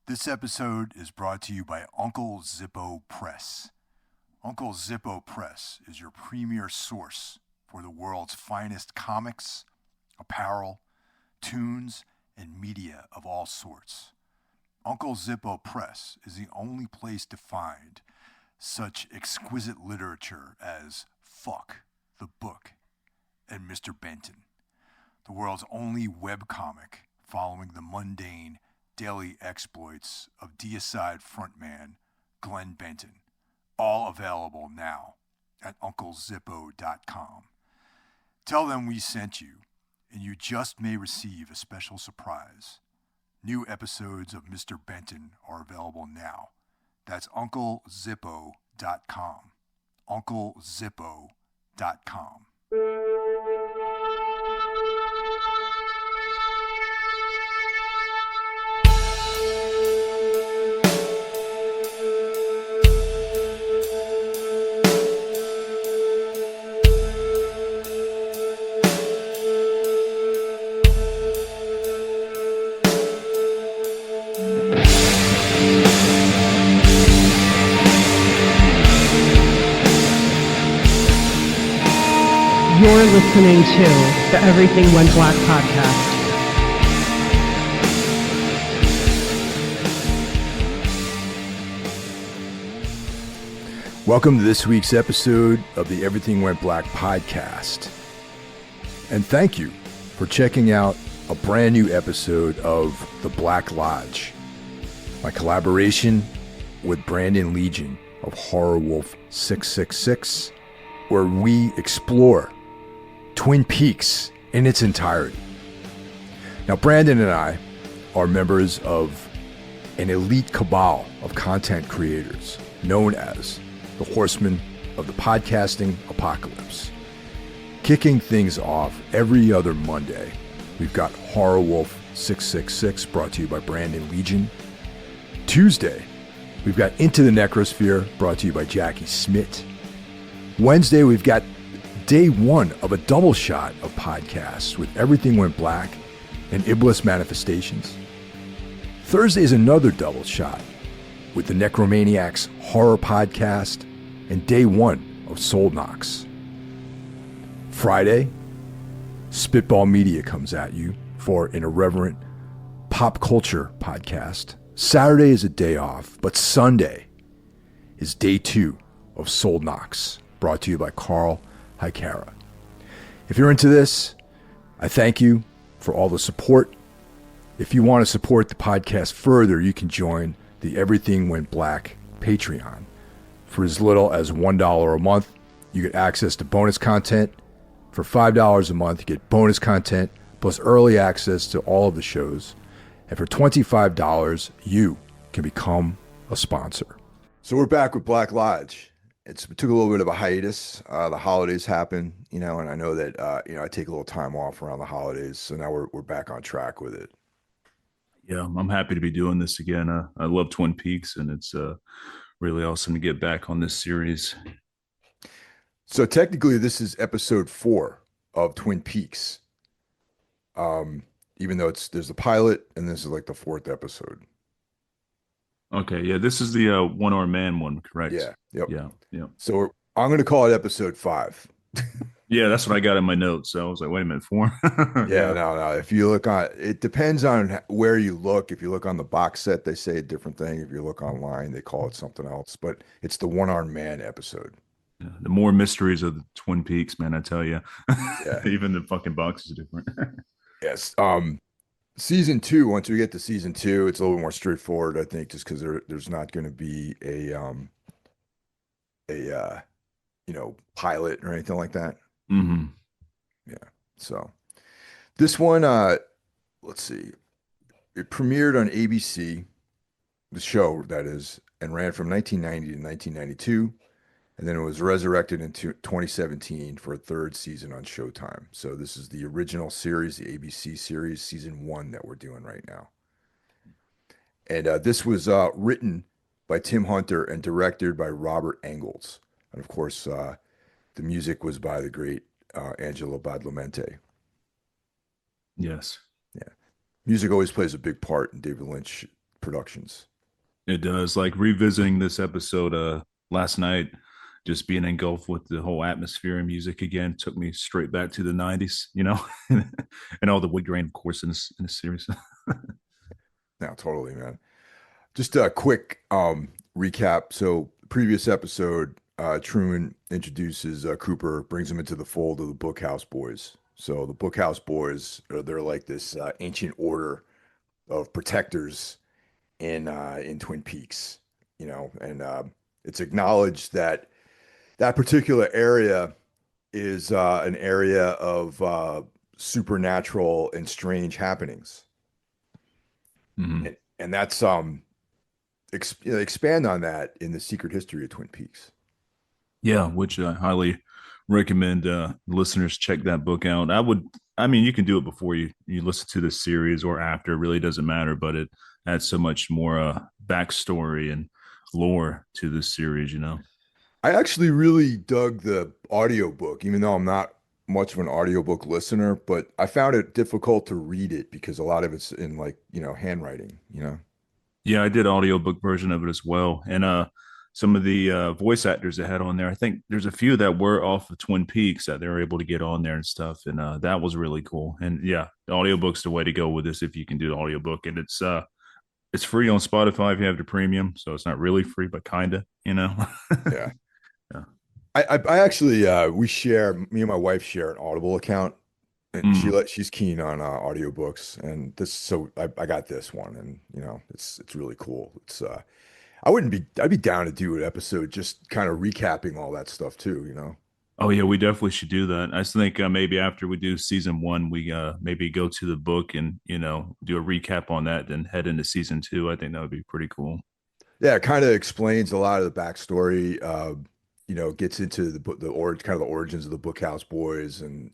This episode is brought to you by Uncle Zippo Press. Uncle Zippo Press is your premier source for the world's finest comics, apparel, tunes, and media of all sorts. Uncle Zippo Press is the only place to find such exquisite literature as Fuck, the Book, and Mr. Benton, the world's only webcomic following the mundane daily exploits of Deicide frontman Glenn Benton, all available now at UncleZippo.com. Tell them we sent you, and you just may receive a special surprise. New episodes of Mr. Benton are available now. That's UncleZippo.com. UncleZippo.com. You're listening to the Everything Went Black podcast. Welcome to this week's episode of the Everything Went Black podcast. And thank you for checking out a brand new episode of The Black Lodge, my collaboration with Brandon Legion of Horror Wolf 666, where we explore Twin Peaks in its entirety. Now, Brandon and I are members of an elite cabal of content creators known as the Horsemen of the Podcasting Apocalypse. Kicking things off every other Monday, we've got Horror Wolf 666, brought to you by Brandon Legion. Tuesday, we've got Into the Necrosphere, brought to you by Jackie Smith. Wednesday, we've got day one of a double shot of podcasts with Everything Went Black and Iblis Manifestations. Thursday is another double shot with the Necromaniacs Horror Podcast and day one of Soul Knocks. Friday, Spitball Media comes at you for an irreverent pop culture podcast. Saturday is a day off, but Sunday is day two of Soul Knocks, brought to you by Carl Hikara. If you're into this, I thank you for all the support. If you want to support the podcast further, you can join the Everything Went Black Patreon. For as little as $1 a month, you get access to bonus content. For $5 a month, you get bonus content plus early access to all of the shows. And for $25, you can become a sponsor. So we're back with Black Lodge. It took a little bit of a hiatus. The holidays happened, and I know that, I take a little time off around the holidays. So now we're back on track with it. Yeah, I'm happy to be doing this again. I love Twin Peaks, and it's really awesome to get back on this series. So technically, this is episode 4 of Twin Peaks. Even though there's the pilot, and this is like the 4th episode. Okay, yeah, this is the one-armed man one, correct? Yeah, yep. Yeah. So I'm going to call it episode 5. Yeah, that's what I got in my notes. So I was like, wait a minute, 4? Yeah, no. If you look on, it depends on where you look. If you look on the box set, they say a different thing. If you look online, they call it something else. But it's the one-armed man episode. Yeah, the more mysteries of the Twin Peaks, man, I tell you. Yeah. Even the fucking box is different. Yes. Season 2, once we get to season 2, it's a little bit more straightforward, I think, just because there's not going to be a pilot or anything like that. Mm-hmm. Yeah. So this one, let's see, it premiered on ABC, the show that is, and ran from 1990 to 1992. And then it was resurrected in 2017 for a 3rd season on Showtime. So this is the original series, the ABC series, season 1 that we're doing right now. And this was written by Tim Hunter and directed by Robert Engels. And of course, the music was by the great Angelo Badalamenti. Yes. Yeah. Music always plays a big part in David Lynch productions. It does. Like revisiting this episode last night, just being engulfed with the whole atmosphere and music again took me straight back to the 90s, and all the wood grain, of course, in this series. Now, totally, man. Just a quick recap. So, previous episode, Truman introduces Cooper, brings him into the fold of the Bookhouse Boys. So, the Bookhouse Boys, they're like this ancient order of protectors in Twin Peaks, and it's acknowledged that that particular area is an area of supernatural and strange happenings, Mhm. and that's expand on that in the Secret History of Twin Peaks. Yeah, which I highly recommend listeners check that book out. I mean, you can do it before you listen to the series or after. It really doesn't matter, but it adds so much more backstory and lore to this series. I actually really dug the audiobook, even though I'm not much of an audiobook listener, but I found it difficult to read it because a lot of it's in like, handwriting. Yeah, I did audiobook version of it as well. And some of the voice actors that had on there, I think there's a few that were off of Twin Peaks that they were able to get on there and stuff. And that was really cool. And yeah, the audiobook's the way to go with this if you can do the audiobook. And it's free on Spotify if you have the premium. So it's not really free, but kinda. Yeah. Yeah. I actually me and my wife share an Audible account, and Mm. she's keen on audiobooks, and this so I got this one, and it's really cool. I'd be down to do an episode just kind of recapping all that stuff too. Oh yeah, we definitely should do that. I just think maybe after we do season one, we maybe go to the book and do a recap on that, then head into season two. I think that would be pretty cool. Yeah, it kind of explains a lot of the backstory. Gets into kind of the origins of the Bookhouse Boys, and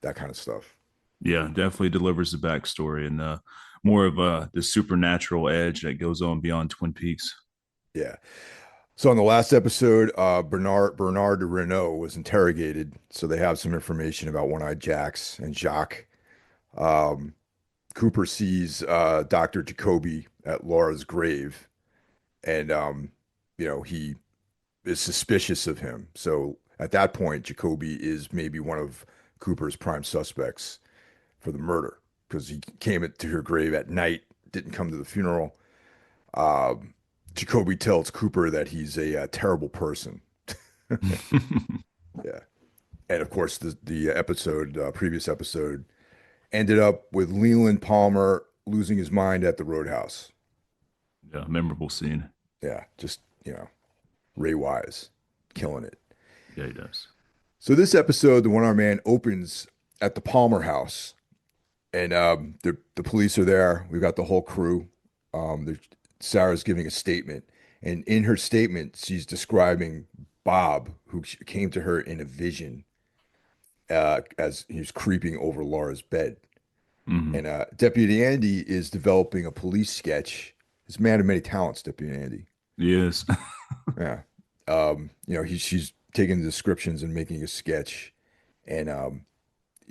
that kind of stuff. Yeah, definitely delivers the backstory and more of the supernatural edge that goes on beyond Twin Peaks. Yeah. So on the last episode, Bernard Renault was interrogated, so they have some information about One-Eyed Jacks and Jacques. Um, Cooper sees Dr. Jacoby at Laura's grave, and he is suspicious of him. So at that point, Jacoby is maybe one of Cooper's prime suspects for the murder because he came to her grave at night, didn't come to the funeral. Um, Jacoby tells Cooper that he's a terrible person. Yeah, and of course, the previous episode, ended up with Leland Palmer losing his mind at the Roadhouse. Yeah, memorable scene. Yeah, just Ray Wise killing it. Yeah, he does. So this episode, the One Arm Man opens at the Palmer house, and the police are there. We've got the whole crew. Sarah's giving a statement, and in her statement, she's describing Bob, who came to her in a vision as he was creeping over Laura's bed. Hmm. And Deputy Andy is developing a police sketch. He's a man of many talents, Deputy Andy. Yes. Yeah. She's taking the descriptions and making a sketch, and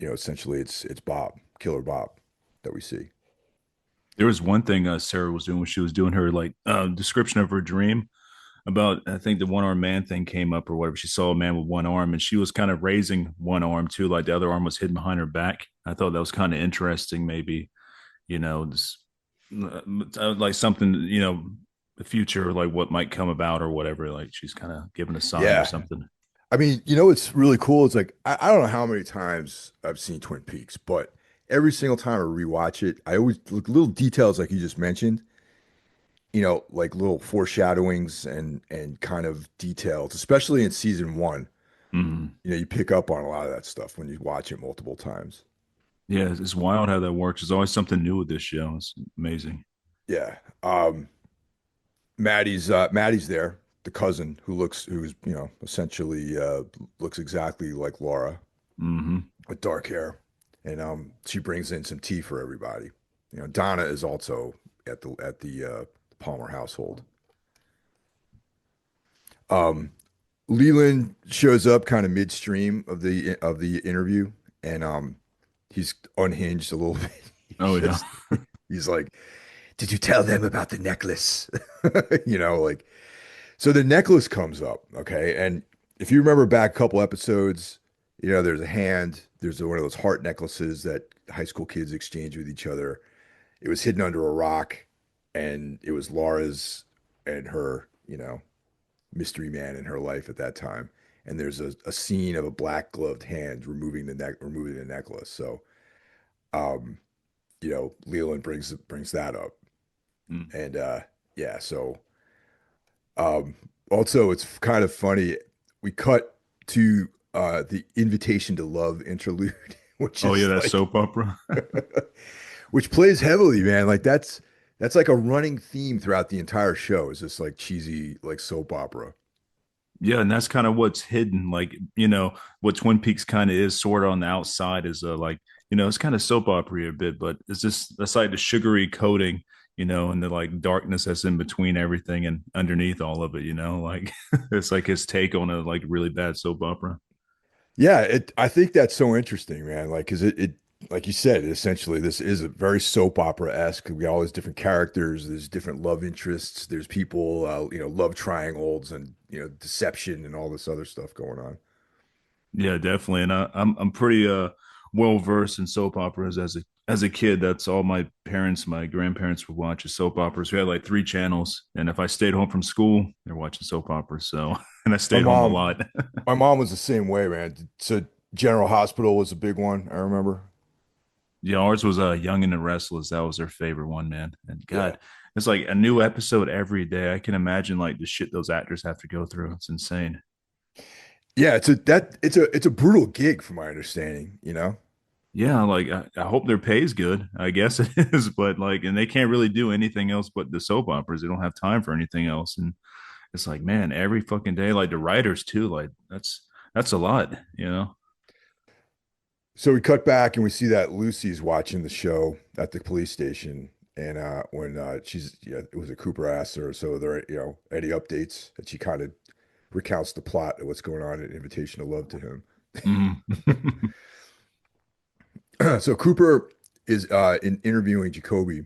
essentially it's Bob, Killer Bob, that we see. There was one thing Sarah was doing when she was doing her like description of her dream about I think the one arm man thing came up or whatever. She saw a man with one arm and she was kind of raising one arm too, like the other arm was hidden behind her back. I thought that was kind of interesting, maybe, this like something, the future, like what might come about or whatever. Like she's kind of giving a sign or Yeah. something. I mean, it's really cool. It's like I don't know how many times I've seen Twin Peaks, but every single time I rewatch it, I always look little details like you just mentioned, like little foreshadowings and kind of details, especially in season one. Hmm. You pick up on a lot of that stuff when you watch it multiple times. Yeah, it's wild how that works. There's always something new with this show. It's amazing. Yeah. Maddie's there, the cousin who's essentially looks exactly like Laura Hmm. with dark hair, and she brings in some tea for everybody. Donna is also at the Palmer household. Um, Leland shows up kind of midstream of the interview, and he's unhinged a little bit. Oh yeah. He's like, did you tell them about the necklace? Like, so the necklace comes up, okay? And if you remember back a couple episodes, there's a hand, there's one of those heart necklaces that high school kids exchange with each other. It was hidden under a rock, and it was Laura's and her, mystery man in her life at that time. And there's a scene of a black gloved hand removing the necklace. So, um, Leland brings that up, Mm. and yeah. So, um, also it's kind of funny. We cut to the invitation to love interlude, which Oh yeah, is that like, soap opera. which plays heavily, man. Like that's like a running theme throughout the entire show. Is this like cheesy like soap opera? Yeah, and that's kind of what's hidden. Like, what Twin Peaks kind of is sort of on the outside is like, it's kind of soap opera a bit, but it's just that's like the sugary coating, and the like darkness that's in between everything and underneath all of it, like it's like his take on a like really bad soap opera. Yeah, I think that's so interesting, man. Like, cause like you said, essentially this is a very soap opera-esque. We got all these different characters, there's different love interests, there's people, love triangles and, deception and all this other stuff going on. Yeah, definitely. And I'm pretty well versed in soap operas as a kid. That's all my grandparents would watch is soap operas. We had like three channels, and if I stayed home from school, they're watching soap operas. So, and I My stayed home a mom, lot. my mom was the same way, man. So General Hospital was a big one, I remember. Yeah, ours was Young and the Restless. That was their favorite one, man. And Yeah. God, it's like a new episode every day. I can imagine like the shit those actors have to go through. It's insane. Yeah, it's a brutal gig from my understanding. Yeah, like I hope their pay is good. I guess it is, but like, and they can't really do anything else but the soap operas. They don't have time for anything else, and it's like, man, every fucking day. Like the writers too. Like that's a lot. So we cut back and we see that Lucy's watching the show at the police station. And when it was a Cooper asked her, so there, any updates? And she kind of recounts the plot of what's going on in Invitation to Love to him. Mhm. So Cooper is interviewing Jacoby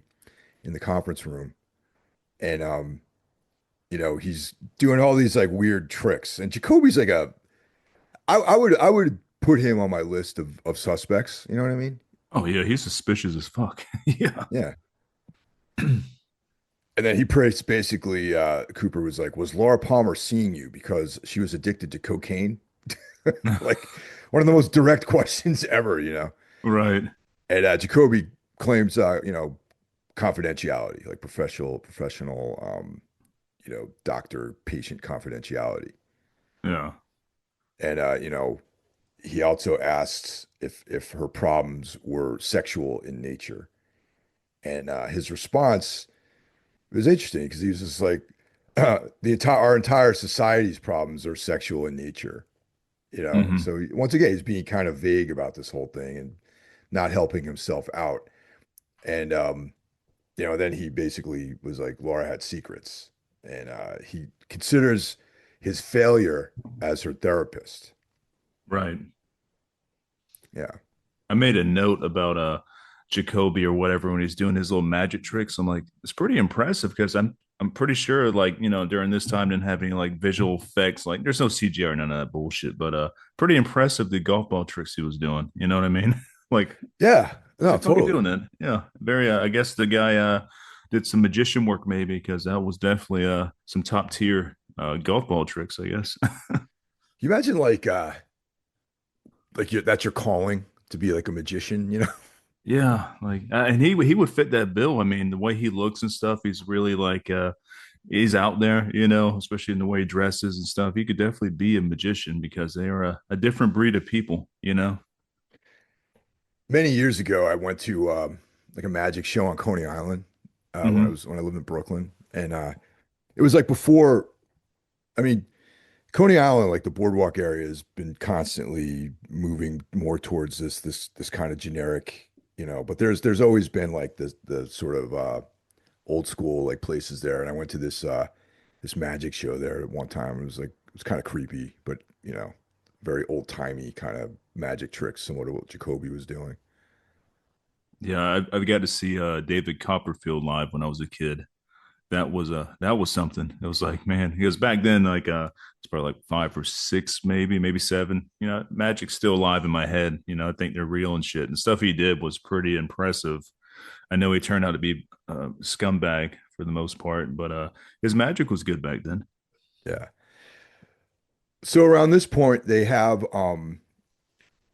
in the conference room, and he's doing all these like weird tricks. And Jacoby's like I would put him on my list of suspects. You know what I mean? Oh yeah, he's suspicious as fuck. Yeah. Yeah. And then he praised basically, Cooper was like, was Laura Palmer seeing you because she was addicted to cocaine? Like one of the most direct questions ever. Right. And Jacoby claims, confidentiality, like professional, doctor patient confidentiality. Yeah. And, he also asks if her problems were sexual in nature. And his response was interesting because he was just like, our entire society's problems are sexual in nature. Hmm. So once again, he's being kind of vague about this whole thing and not helping himself out. And then he basically was like, Laura had secrets, and he considers his failure as her therapist. Right. Yeah. I made a note about Jacoby or whatever when he's doing his little magic tricks. I'm like, it's pretty impressive because I'm pretty sure like during this time didn't have any like visual effects. Like there's no CGI or none of that bullshit. But pretty impressive the golf ball tricks he was doing. You know what I mean? Like Yeah. how's No, he fucking totally. doing that? Yeah, very. I guess the guy did some magician work maybe because that was definitely some top tier golf ball tricks. I guess. You imagine like that's your calling to be like a magician? Yeah, like and he would fit that bill. I mean, the way he looks and stuff, he's really like he's out there, especially in the way he dresses and stuff. He could definitely be a magician because they are a different breed of people. Many years ago, I went to like a magic show on Coney Island Hmm. when I lived in Brooklyn, and it was like before. I mean, Coney Island, like the boardwalk area, has been constantly moving more towards this kind of generic, But there's always been like the sort of old school like places there, and I went to this magic show there at one time. It was kind of creepy, but very old timey kind of magic tricks, similar to what Jacoby was doing. Yeah, I've got to see David Copperfield live when I was a kid. That was something. It was like, man, because back then, like it's probably like 5 or 6, maybe seven. You know, Magic's still alive in my head. You know, I think they're real and shit. And stuff he did was pretty impressive. I know he turned out to be a scumbag for the most part, but his magic was good back then. Yeah. So around this point, they have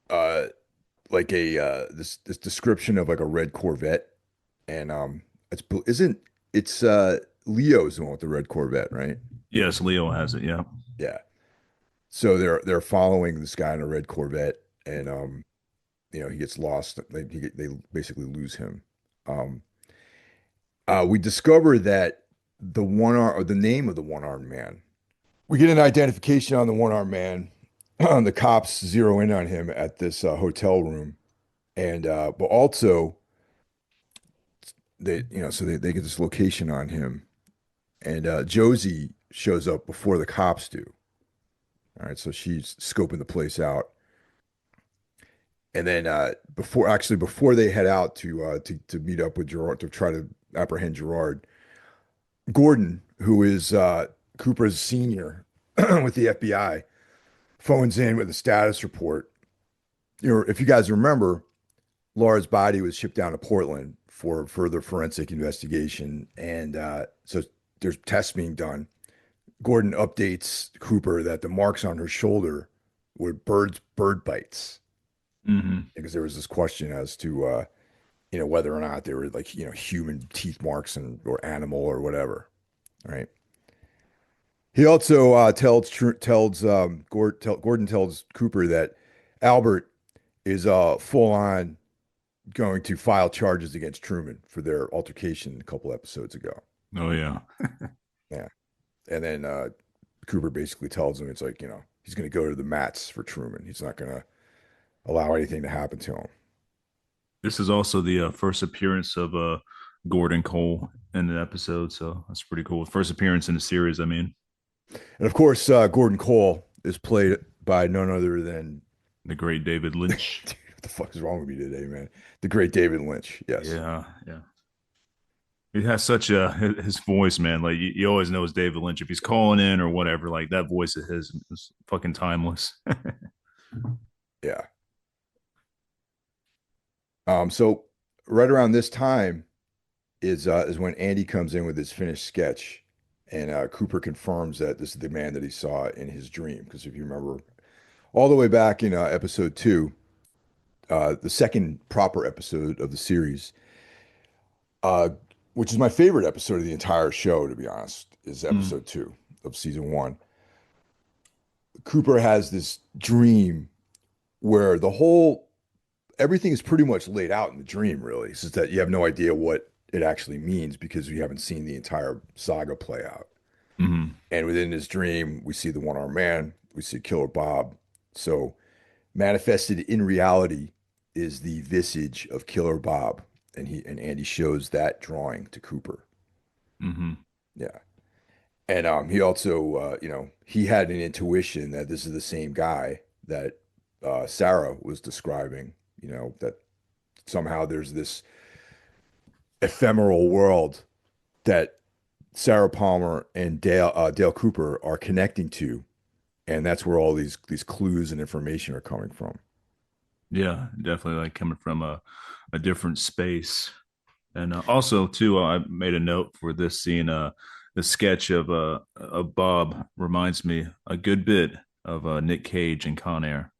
uh like a this description of like a red Corvette, and isn't it's Leo's the one with the red Corvette, right? Yes, Leo has it. Yeah. Yeah. So they're following this guy in a red Corvette, and he gets lost. They basically lose him. Um, we discover that the one arm or the name of the one armed man. We get an identification on the one armed man. The cops zero in on him at this hotel room, and but also they get this location on him, and Josie shows up before the cops do. All right, so she's scoping the place out. And then before they head out to meet up with Gerard to try to apprehend Gerard, Gordon, who is Cooper's senior with the FBI, phones in with a status report. If you guys remember, Laura's body was shipped down to Portland for further forensic investigation, and so there's tests being done. Gordon updates Cooper that the marks on her shoulder were bird bites, Hmm. because there was this question as to whether or not they were like human teeth marks and or animal or whatever, right? He also Gordon tells Cooper that Albert is full on going to file charges against Truman for their altercation a couple episodes ago. Oh yeah. Yeah, and then Cooper basically tells him it's like he's going to go to the mats for Truman. He's not going to allow anything to happen to him. This is also the first appearance of Gordon Cole in the episode, so that's pretty cool. First appearance in the series, I mean, And of course, Gordon Cole is played by none other than the great David Lynch. dude, what the fuck is wrong with me today, man? The great David Lynch. Yes. Yeah, yeah. He has such a his voice, man. Like you always know it's David Lynch if he's calling in or whatever. Like that voice of his is fucking timeless. Yeah. So right around this time is when Andy comes in with his finished sketch, and Cooper confirms that this is the man that he saw in his dream. Because if you remember, all the way back in episode two, the second proper episode of the series, uh, which is my favorite episode of the entire show, to be honest, is Mm, episode two of season one. Cooper has this dream where the whole everything is pretty much laid out in the dream, really. It's just that you have no idea what it actually means because you haven't seen the entire saga play out. mm, And within this dream, we see the one-armed man, we see Killer Bob. So manifested in reality is the visage of Killer Bob, and Andy shows that drawing to Cooper. mm. Yeah. And he also, he had an intuition that this is the same guy that Sarah was describing, that somehow there's this ephemeral world that Sarah Palmer and Dale Cooper are connecting to, and that's where all these clues and information are coming from. Yeah, definitely like coming from a different space. And also too, I made a note for this scene. The sketch of Bob reminds me a good bit of Nick Cage and Con Air.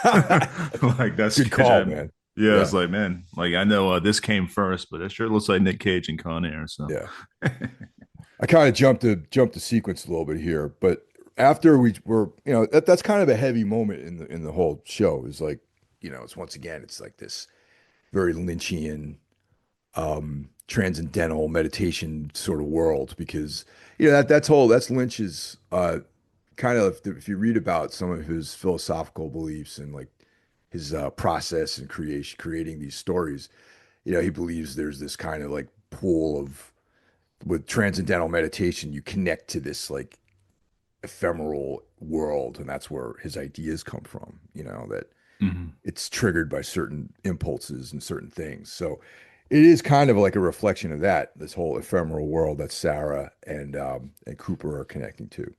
Like that Good sketch. call, man. Yeah, it's Yeah, like man, like I know this came first, but it sure looks like Nick Cage and Con Air. So yeah. I kind of jumped the sequence a little bit here, but after we were, that's kind of a heavy moment in the whole show. Is like, it's once again, it's like this very Lynchian, transcendental meditation sort of world because that's Lynch's kind of if you read about some of his philosophical beliefs and like his process and creating these stories, he believes there's this kind of like pool of with transcendental meditation you connect to this like ephemeral world, and that's where his ideas come from, that Mhm. It's triggered by certain impulses and certain things. So it is kind of like a reflection of that, this whole ephemeral world that Sarah and Cooper are connecting to.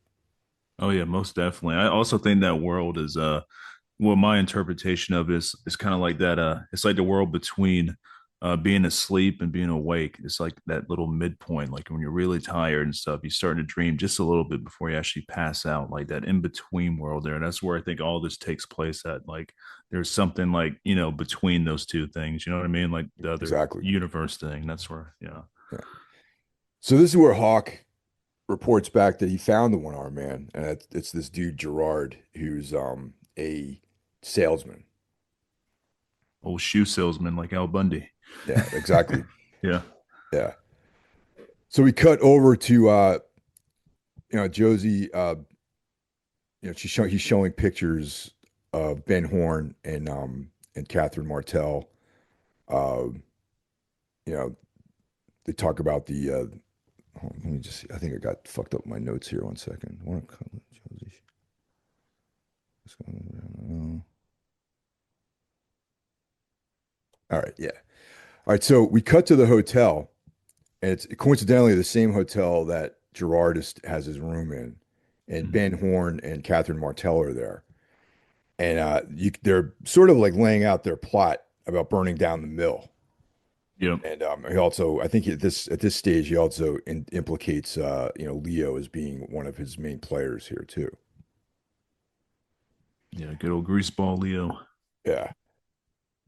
Oh yeah, most definitely. I also think that world is well, my interpretation of it is kind of like that. It's like the world between being asleep and being awake. It's like that little midpoint, like when you're really tired and stuff, you start to dream just a little bit before you actually pass out, like that in between world there. And that's where I think all this takes place at. Like there's something like, between those two things. You know what I mean? Like the other Exactly. universe thing. That's where, yeah. Yeah. So this is where Hawk reports back that he found the one-armed man, and it's this dude Gerard, who's a salesman. Old shoe salesman like Al Bundy. Yeah, exactly. Yeah. Yeah. So we cut over to Josie. He's showing pictures of Ben Horn and Catherine Martell. Uh, you know, they talk about the. Hold on, let me just see. I think I got fucked up with my notes here. One second. Josie. All right. Yeah. All right. So we cut to the hotel, and it's coincidentally the same hotel that has his room in, and Mhm. Ben Horn and Catherine Martell are there. And they're sort of like laying out their plot about burning down the mill. Yep. And he also, I think at this stage, he also implicates Leo as being one of his main players here too. Yeah. Good old greaseball Leo. Yeah.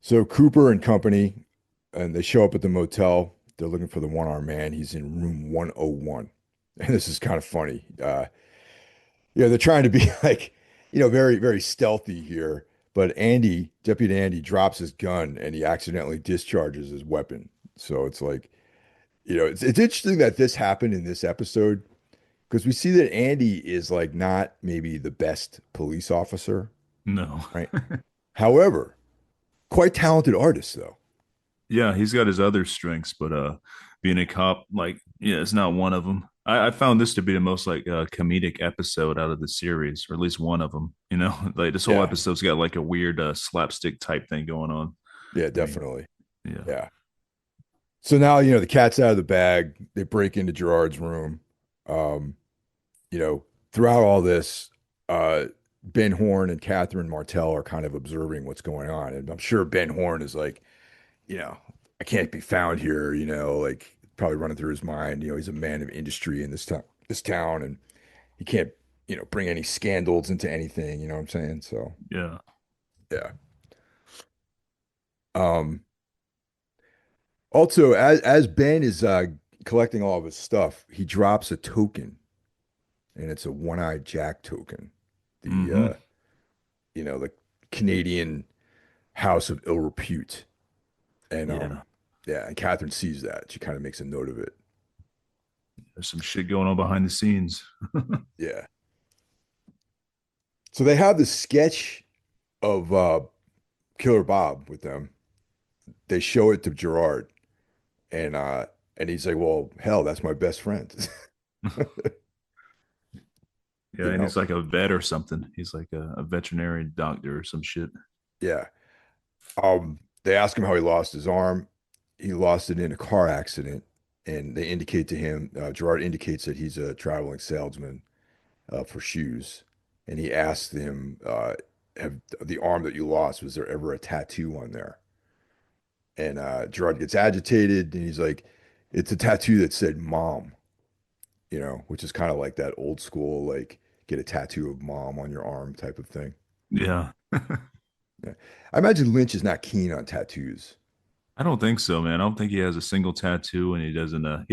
So Cooper and company, and they show up at the motel. They're looking for the one-armed man. He's in room 101, and this is kind of funny. They're trying to be like, very very stealthy here. But Deputy Andy, drops his gun and he accidentally discharges his weapon. So it's like, it's interesting that this happened in this episode because we see that Andy is like not maybe the best police officer, No. right? However, quite talented artist though. Yeah, he's got his other strengths, but being a cop, like, yeah, it's not one of them. I found this to be the most like comedic episode out of the series, or at least one of them. Like this whole Yeah, episode's got like a weird slapstick type thing going on. yeah, I mean, definitely. yeah. Yeah. So now, the cat's out of the bag. They break into Gerard's room. Um, you know, Throughout all this, uh, Ben Horn and Catherine Martell are kind of observing what's going on. And I'm sure Ben Horn is like, you know, I can't be found here, like probably running through his mind. He's a man of industry in this town, and he can't, bring any scandals into anything, you know what I'm saying? So, Yeah. yeah. Um, Also, as Ben is collecting all of his stuff, he drops a token, and it's a one-eyed Jack token. The Mm-hmm. the Canadian House of Ill Repute. And Yeah. yeah, and Catherine sees that. She kind of makes a note of it. There's some shit going on behind the scenes. Yeah. So they have the sketch of Killer Bob with them. They show it to Gerard, and he's like, "Well, hell, that's my best friend." Yeah, You and know? he's like a vet or something. He's like a veterinary doctor or some shit. Yeah. They ask him how he lost his arm. He lost it in a car accident, and they indicate to him, Gerard indicates that he's a traveling salesman for shoes, and he asked him, "Have the arm that you lost, was there ever a tattoo on there?" And Gerard gets agitated, and he's like, "It's a tattoo that said mom," which is kind of like that old school, like get a tattoo of mom on your arm type of thing. Yeah. Yeah. I imagine Lynch is not keen on tattoos. I don't think so, man. I don't think he has a single tattoo, and he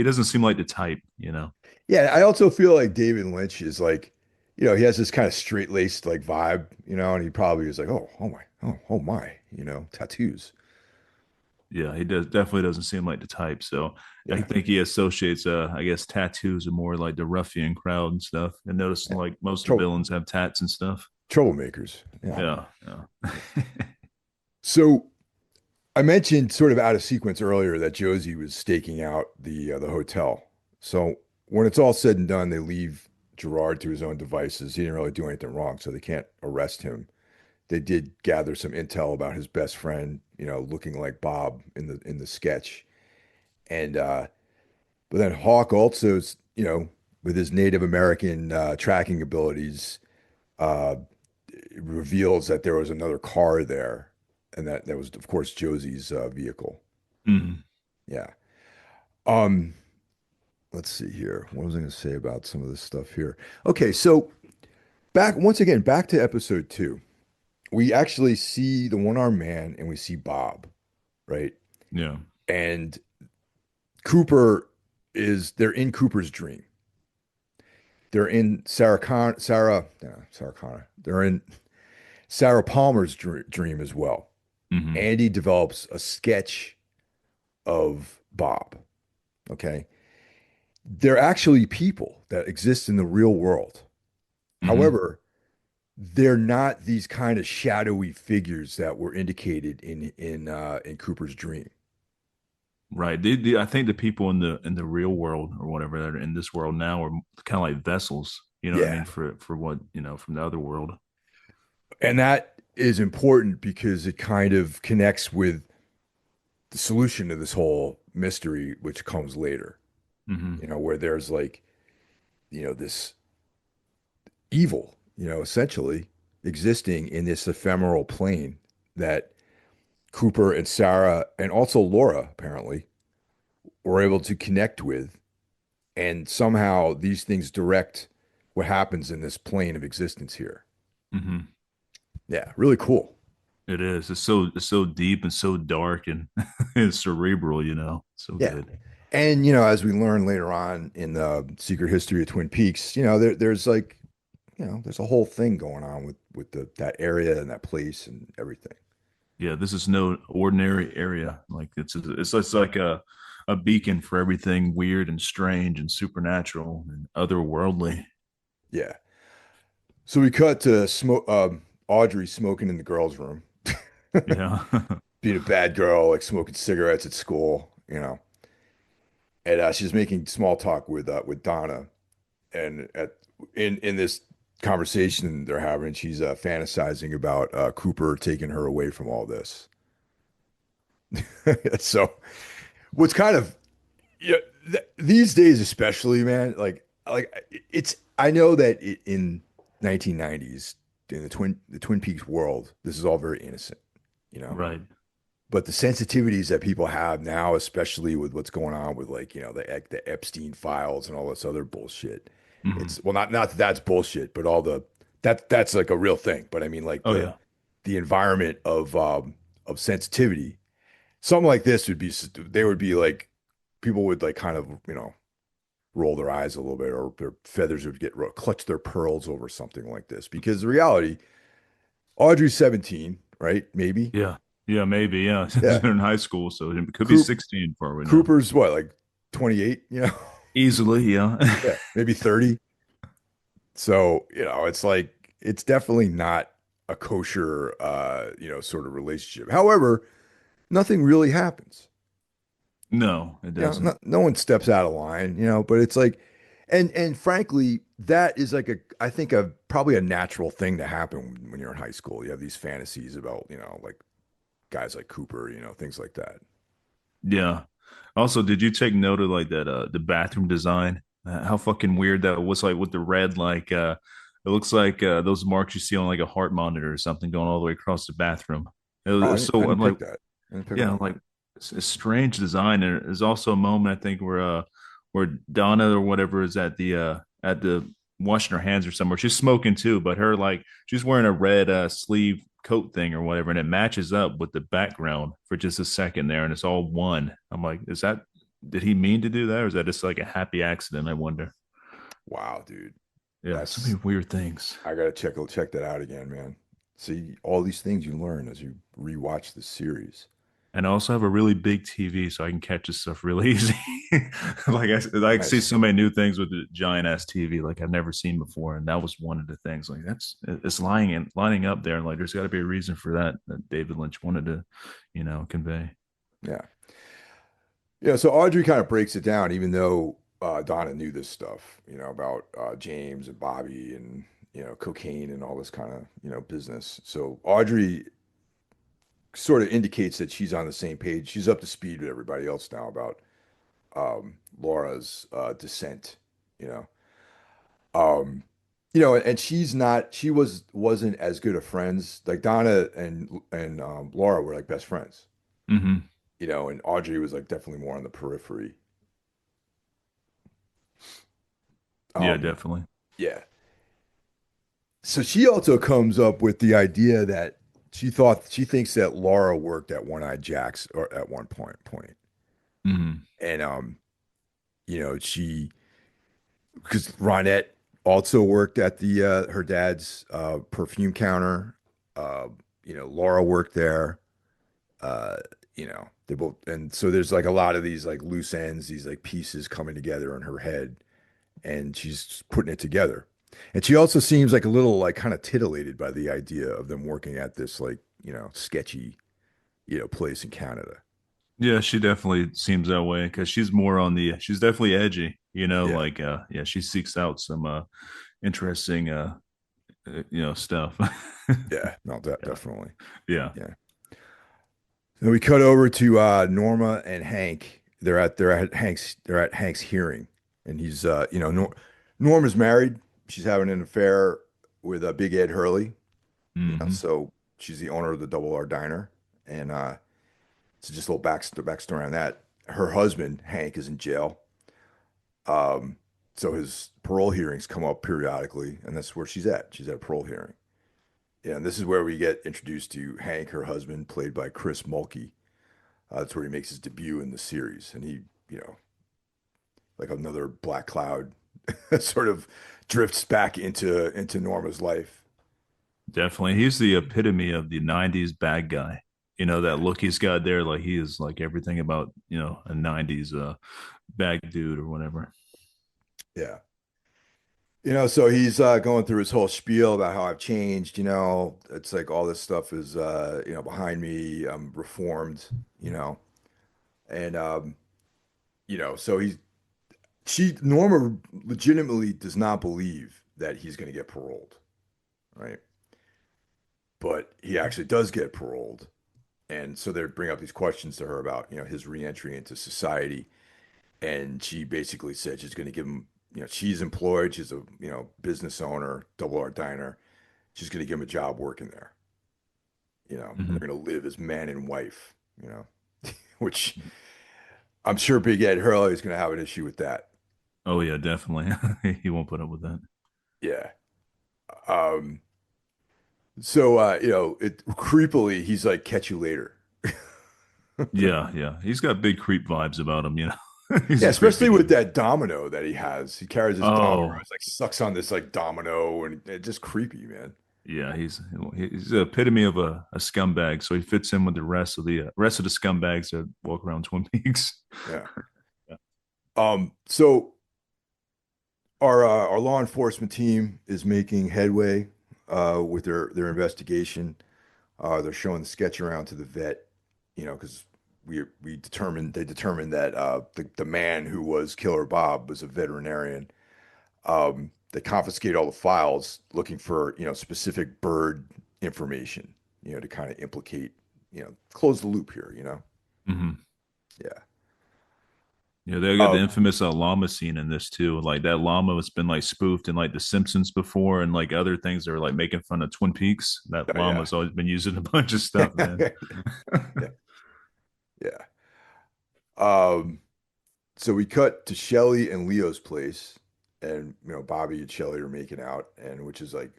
doesn't seem like the type. Yeah, I also feel like David Lynch is like, he has this kind of straight-laced like vibe, and he probably is like, oh my, tattoos. Yeah, he definitely doesn't seem like the type. So I Yeah, think he associates I guess tattoos are more like the ruffian crowd and stuff. And notice yeah. like most of the Trouble villains have tats and stuff. troublemakers. Yeah. Yeah, yeah. So I mentioned sort of out of sequence earlier that Josie was staking out the hotel. So when it's all said and done, they leave Gerard to his own devices. He didn't really do anything wrong, so they can't arrest him. they did gather some intel about his best friend, looking like Bob in the sketch. And but then Hawk also, with his Native American tracking abilities, uh, reveals that there was another car there, and that was, of course, Josie's vehicle. Mhm. Yeah. Um, let's see here. What was I going to say about some of this stuff here? Okay, so back to episode two. We actually see the one-armed man and we see Bob, right? Yeah. And Cooper they're in Cooper's dream. They're in Sarah Connor. They're in Sarah Palmer's dream as well. Hmm. Andy develops a sketch of Bob. Okay. They're actually people that exist in the real world. Hmm. However, they're not these kind of shadowy figures that were indicated in Cooper's dream. Right. I think the people in the real world or whatever that are in this world now are kind of like vessels. You know what I Yeah. mean? For what from the other world. And that is important because it kind of connects with the solution to this whole mystery, which comes later, Hmm. where there's like, this evil, essentially existing in this ephemeral plane that Cooper and Sarah and also Laura apparently were able to connect with. And somehow these things direct what happens in this plane of existence here. Hmm. Yeah, really cool. It is. It's so deep and so dark and it's cerebral. So Yeah. good. And, as we learn later on in the secret history of Twin Peaks, there's like, there's a whole thing going on with that area and that place and everything. Yeah, this is no ordinary area. Like it's like a beacon for everything weird and strange and supernatural and otherworldly. Yeah. So we cut to Audrey smoking in the girls' room, Yeah. being a bad girl, like smoking cigarettes at school, and she's making small talk with Donna, and in this conversation they're having, she's fantasizing about Cooper taking her away from all this. So what's kind of yeah, these days especially, man, like it's I know that in 1990s in the Twin Peaks world, this is all very innocent, you know. Right. But the sensitivities that people have now, especially with what's going on with like, the Epstein files and all this other bullshit. Hmm. It's well not that that's bullshit, but all that's like a real thing. But I mean like Oh the yeah. the environment of sensitivity. Something like this would be they would be like people would like kind of, roll their eyes a little bit or their feathers would get clutch their pearls over something like this because the reality, Audrey's 17, right? Maybe. Yeah. Yeah, maybe. Yeah. Yeah. They're in high school, so it could be Coop 16 for all we know. Cooper's what, like 28, Easily, yeah. Yeah, maybe 30. So, it's like it's definitely not a kosher sort of relationship. However, nothing really happens. No, it doesn't. No one steps out of line, but it's like and frankly, that is like I think a probably a natural thing to happen when you're in high school. You have these fantasies about, like guys like Cooper, things like that. Yeah. Also, did you take note of like that the bathroom design? How fucking weird that was, like with the red, like it looks like those marks you see on like a heart monitor or something going all the way across the bathroom. Oh, I So didn't I'm like, pick that. I didn't pick up yeah, on like it's a strange design. And there's also a moment I think where Donna or whatever is at the washing her hands or somewhere. She's smoking too, but her like she's wearing a red sleeve coat thing or whatever, and it matches up with the background for just a second there, and it's all one. I'm like, is that did he mean to do that, or is that just like a happy accident? I wonder. Wow, dude. Yeah, so many That's weird things. I gotta check that out again, man. See all these things you learn as you rewatch the series. And I also have a really big TV, so I can catch this stuff really easy. Like I see Nice. so many new things with the giant ass TV, like I've never seen before, and that was one of the things. Like that's it's lining up there, and like there's got to be a reason for that that David Lynch wanted to, convey. Yeah. Yeah, so Audrey kind of breaks it down, even though Donna knew this stuff, about James and Bobby and cocaine and all this kind of, business. So Audrey sort of indicates that she's on the same page. She's up to speed with everybody else now about Laura's descent, you know. Um, and she wasn't as good of friends. Like Donna and Laura were like best friends, Hmm. and Audrey was like definitely more on the periphery. Yeah, Um, definitely. yeah. So she also comes up with the idea that she thinks that Laura worked at One Eye Jack's or at one point. Hmm. And she because Ronette also worked at the her dad's perfume counter. Uh, Laura worked there. Uh, they both, and so there's like a lot of these like loose ends, these like pieces coming together in her head, and she's putting it together. And she also seems like a little like kind of titillated by the idea of them working at this like, sketchy, place in Canada. Yeah, she definitely seems that way because she's definitely edgy, Yeah. like yeah, she seeks out some interesting stuff. Yeah. No, Yeah. definitely. Yeah. Yeah. Then we cut over to Norma and Hank. They're at Hank's hearing, and he's Norma's married. She's having an affair with Big Ed Hurley. Hmm. So she's the owner of the Double R Diner, and so just a little backstory on that. Her husband Hank is in jail. Um, so his parole hearings come up periodically, and that's where she's at. She's at a parole hearing. Yeah, and this is where we get introduced to Hank, her husband, played by Chris Mulkey. That's where he makes his debut in the series, and he, like another black cloud, sort of drifts back into Norma's life. Definitely. He's the epitome of the 90s bad guy. That Yeah, look he's got there, like he is like everything about, a 90s bad dude or whatever. yeah. So he's going through his whole spiel about how I've changed. It's like all this stuff is behind me. I'm reformed. You know, and so Norma legitimately does not believe that he's going to get paroled, right? But he actually does get paroled. And so they bring up these questions to her about, his reentry into society. And she basically said she's going to give him, she's employed. She's a, business owner, Double R Diner. She's going to give him a job working there, and Hmm. they're going to live as man and wife, which I'm sure Big Ed Hurley is going to have an issue with that. Oh yeah, definitely. He won't put up with that. Yeah. Um, so, creepily, he's like, catch you later. Yeah, yeah. He's got big creep vibes about him. He's Yeah, a creepy especially with dude. that domino that he has. He carries his domino, Oh, it's like sucks on this like domino, and it's just creepy, man. yeah, he's the epitome of a scumbag. So he fits in with the rest of the scumbags that walk around Twin Peaks. Yeah. Yeah. So our law enforcement team is making headway with their investigation. They're showing the sketch around to the vet, because they determined that the man who was Killer Bob was a veterinarian. They confiscate all the files looking for, specific bird information, to kind of implicate, close the loop here. Hmm. Yeah. Yeah, they got the Um, infamous llama scene in this too. Like that llama has been like spoofed in like The Simpsons before, and like other things that are like making fun of Twin Peaks. That oh, yeah. llama's always been using a bunch of stuff, man. Yeah. Yeah. Um, so we cut to Shelly and Leo's place, and Bobby and Shelly are making out, and which is like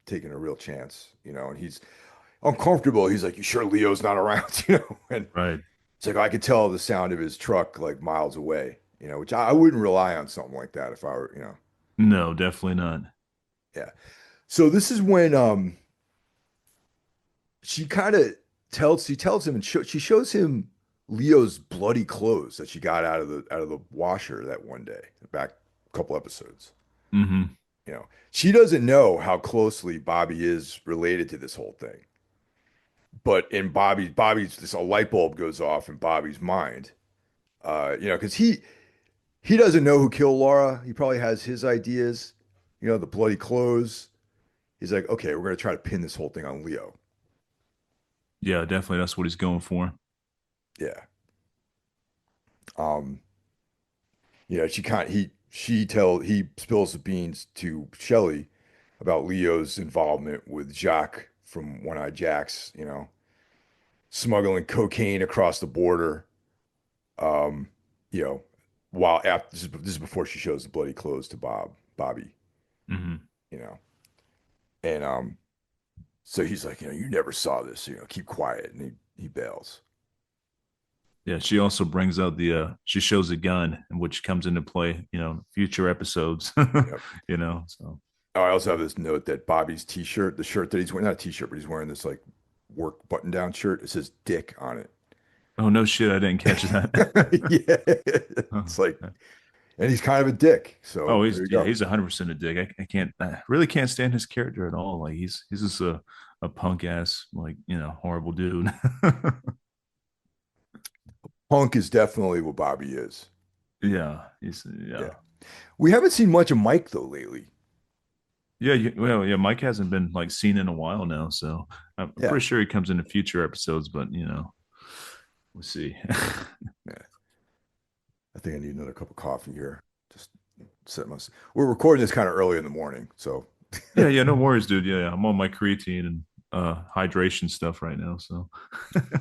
taking a real chance, and he's uncomfortable. He's like, "You sure Leo's not around?" And Right. it's like I could tell the sound of his truck like miles away, which I wouldn't rely on something like that if I were. No, definitely not. Yeah. So this is when she kind of tells him and she shows him Leo's bloody clothes that she got out of the washer that one day back a couple episodes. Hmm. She doesn't know how closely Bobby is related to this whole thing. But in Bobby's this a light bulb goes off in Bobby's mind. Because he doesn't know who killed Laura. He probably has his ideas, the bloody clothes. he's like, okay, we're gonna try to pin this whole thing on Leo. Yeah, definitely. That's what he's going for. Yeah. Um, she kind he spills the beans to Shelley about Leo's involvement with Jacques from One Eye Jacks, smuggling cocaine across the border. Um, you know, while after this is before she shows the bloody clothes to Bobby, Hmm. you know. And so he's like, you never saw this, keep quiet. And he bails. Yeah, she also brings out she shows a gun, which comes into play, future episodes. Yep. So Oh, I also have this note that Bobby's t-shirt, the shirt that he's wearing, not a t-shirt, but he's wearing this like work button-down shirt. It says Dick on it. oh no shit, I didn't catch that. Yeah. Oh, It's like, and he's kind of a dick. So oh, there you go. he's 100% a dick. I can't I really can't stand his character at all. Like he's just a punk ass, like, horrible dude. Punk is definitely what Bobby is. Yeah, Yeah. yeah. We haven't seen much of Mike though lately. Yeah, well, yeah, Mike hasn't been like seen in a while now, so I'm Yeah. pretty sure he comes into future episodes, but we'll see. Yeah. I think I need another cup of coffee here. Just set my. We're recording this kind of early in the morning, so Yeah, yeah, no worries, dude. Yeah, yeah, I'm on my creatine and hydration stuff right now, so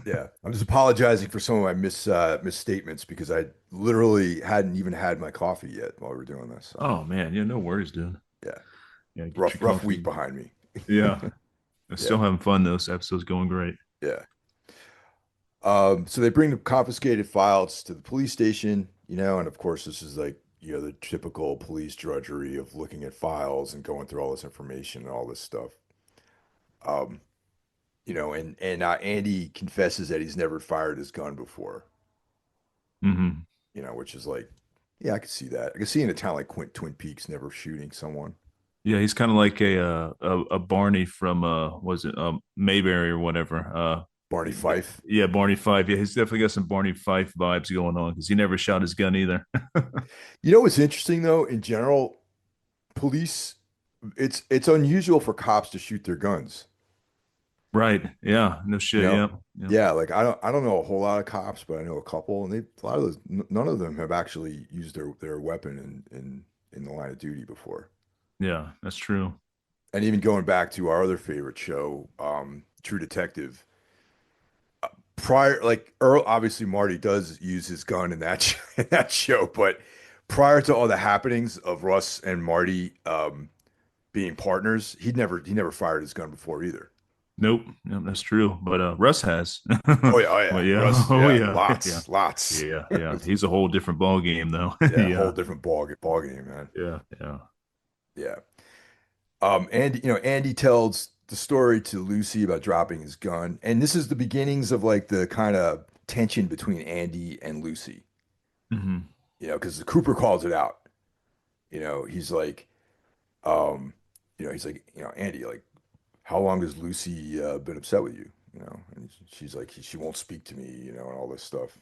yeah. I'm just apologizing for some of my misstatements because I literally hadn't even had my coffee yet while we were doing this. So oh man, yeah, no worries, dude. yeah, Yeah, get your rough week coffee. behind me. Yeah, I'm Yeah, still having fun though. This episode's going great. yeah. So they bring the confiscated files to the police station, and of course this is like, the typical police drudgery of looking at files and going through all this information and all this stuff. Um, and Andy confesses that he's never fired his gun before, Hmm. which is like, yeah, I could see that. I could see in a town like Twin Peaks never shooting someone. Yeah, he's kind of like a Barney from was it Mayberry or whatever. Barney Fife. Yeah, Barney Fife. Yeah, he's definitely got some Barney Fife vibes going on because he never shot his gun either. What's interesting though, in general, police, it's unusual for cops to shoot their guns. Right. Yeah. No You shit. know, Yeah. Yeah. yeah, like I don't know a whole lot of cops, but I know a couple, and a lot of those, none of them have actually used their weapon in the line of duty before. Yeah. That's true. And even going back to our other favorite show, True Detective, prior like Earl, obviously Marty does use his gun in that in that show, but prior to all the happenings of Russ and Marty being partners, he never fired his gun before either. Nope. Yep, that's true. But Russ has. Oh yeah, oh Well, yeah, yeah. Russ, Oh yeah, yeah. Yeah. lots. Yeah. Yeah. He's a whole different ball game though. Yeah, whole Yeah. different ball game, man. Yeah. Yeah. Yeah. Andy tells the story to Lucy about dropping his gun, and this is the beginnings of like the kind of tension between Andy and Lucy. Hmm. Because Cooper calls it out. He's like, Andy, like, how long has Lucy been upset with you? And she's like, she won't speak to me, and all this stuff.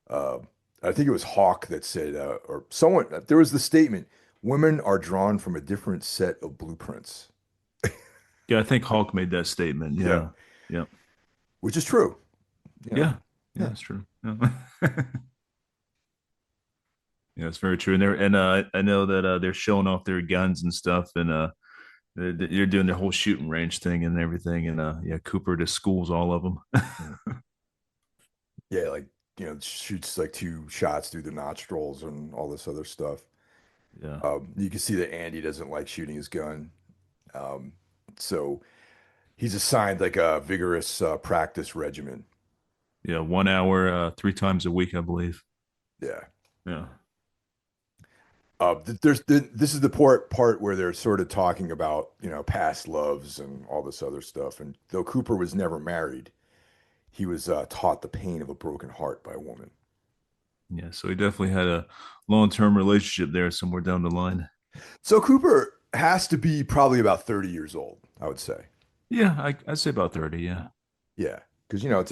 Uh, I think it was Hawk that said, or someone, there was the statement, women are drawn from a different set of blueprints. Yeah. I think Hulk made that statement. Yeah, Yeah. Yeah. which is true. You know, Yeah. Yeah. yeah. That's true. Yeah. Yeah, it's very true. And I know that they're showing off their guns and stuff, and they're doing their whole shooting range thing and everything. And yeah, Cooper just schools all of them. Mm. Yeah, like, shoots like two shots through the nostrils and all this other stuff. Yeah, You can see that Andy doesn't like shooting his gun. Um, so he's assigned like a vigorous practice regimen. yeah, 1 hour, 3 times a week, I believe. Yeah. Yeah, This is the part where they're sort of talking about, past loves and all this other stuff. And though Cooper was never married, he was taught the pain of a broken heart by a woman. yeah. So he definitely had a long-term relationship there somewhere down the line. So Cooper has to be probably about 30 years old, I would say. Yeah, I'd say about 30. Yeah, Yeah. Because, it's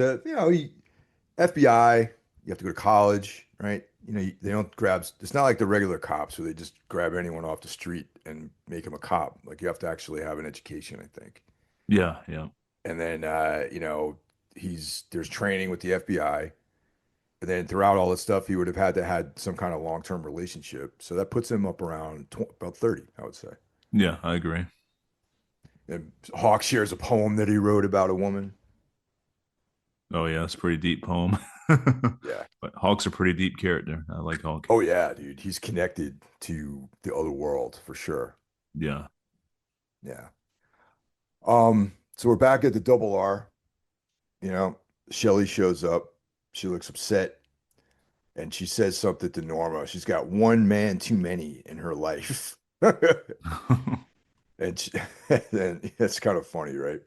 FBI, you have to go to college, right? they don't grab. It's not like the regular cops where they just grab anyone off the street and make him a cop. Like you have to actually have an education, I think. Yeah, yeah, And then there's training with the FBI. And then throughout all this stuff, he would have had to had some kind of long-term relationship. So that puts him up around about 30, I would say. yeah. I agree. And Hawk shares a poem that he wrote about a woman. Oh yeah, it's a pretty deep poem. Yeah. But Hawk's a pretty deep character. I like Hawk. Oh yeah, dude. He's connected to the other world for sure. Yeah. Yeah. So we're back at the double R. You know, Shelly shows up. She looks upset and she says something to Norma. She's got one man too many in her life. And, she, and it's kind of funny, right?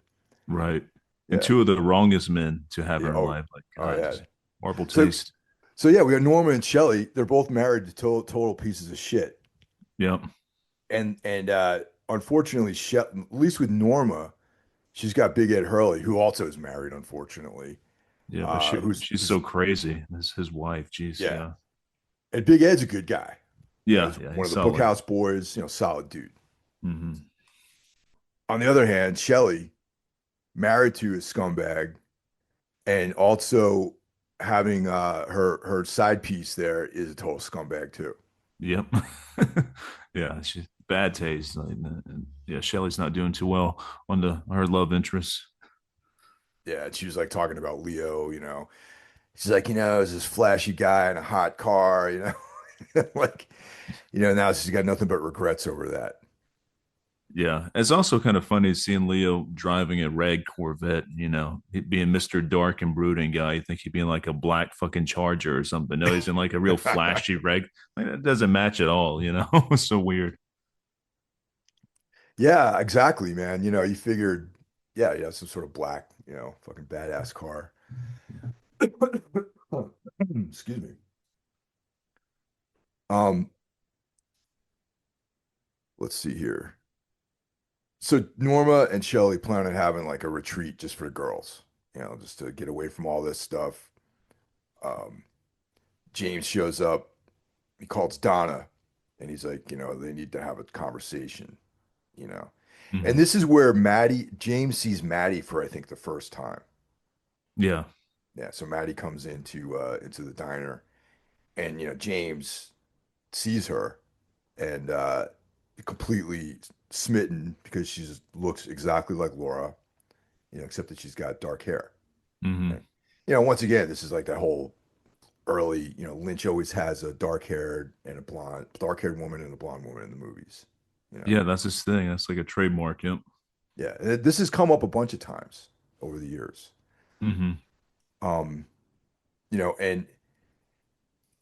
Right. And Yeah. two of the wrongest men to have Yeah. in her Oh, life. Like, oh God, yeah. just horrible So, taste. so yeah, we got Norma and Shelly. They're both married to total pieces of shit. Yep. And unfortunately, at least with Norma, she's got Big Ed Hurley, who also is married, unfortunately. Yeah, but she's Who's so crazy. His wife. Jeez. yeah. Yeah. And Big Ed's a good guy. Yeah. He's Yeah. one He's of the solid. Bookhouse boys, solid dude. Hmm. On the other hand, Shelly, married to a scumbag, and also having her side piece there is a total scumbag too. Yep. Yeah. She's bad taste. Like, and yeah. Shelly's not doing too well on her love interests. Yeah, and she was like talking about Leo. She's like, is this flashy guy in a hot car. Like, now she's got nothing but regrets over that. Yeah, it's also kind of funny seeing Leo driving a red Corvette, being Mr. Dark and brooding guy. You think he'd be in like a black fucking Charger or something. No, he's in like a real flashy red. Like, that doesn't match at all. It's so weird. Yeah, exactly, man. You figured, yeah, some sort of black, fucking badass car. Excuse me. Um, let's see here. So Norma and Shelly plan on having like a retreat just for the girls, just to get away from all this stuff. Um, James shows up. He calls Donna, and he's like, they need to have a conversation, you know. And Hmm. this is where James sees Maddie for I think the first time. Yeah. Yeah, so Maddie comes into the diner, and James sees her and completely smitten because she just looks exactly like Laura, except that she's got dark hair. Hmm. And, once again, this is like that whole early, Lynch always has a dark haired woman and a blonde woman in the movies, you know. Yeah, that's his thing. That's like a trademark. Yep. Yeah, and this has come up a bunch of times over the years. Hmm. Um, and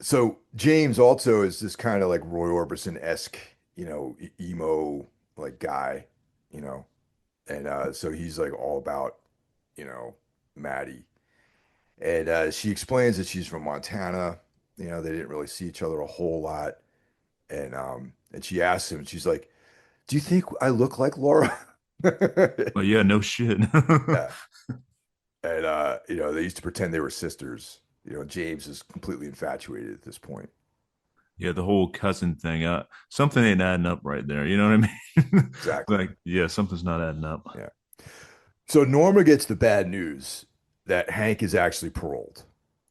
so James also is this kind of like Roy Orbison-esque, emo like guy, you know, and so he's like all about, you know, Maddie. And she explains that she's from Montana. They didn't really see each other a whole lot. And she asks him, she's like, "Do you think I look like Laura?" But yeah, no shit. Yeah. And they used to pretend they were sisters. James is completely infatuated at this point. Yeah, the whole cousin thing. Something ain't adding up right there. You know what I mean? Exactly. Like, yeah, something's not adding up. Yeah. So Norma gets the bad news that Hank is actually paroled.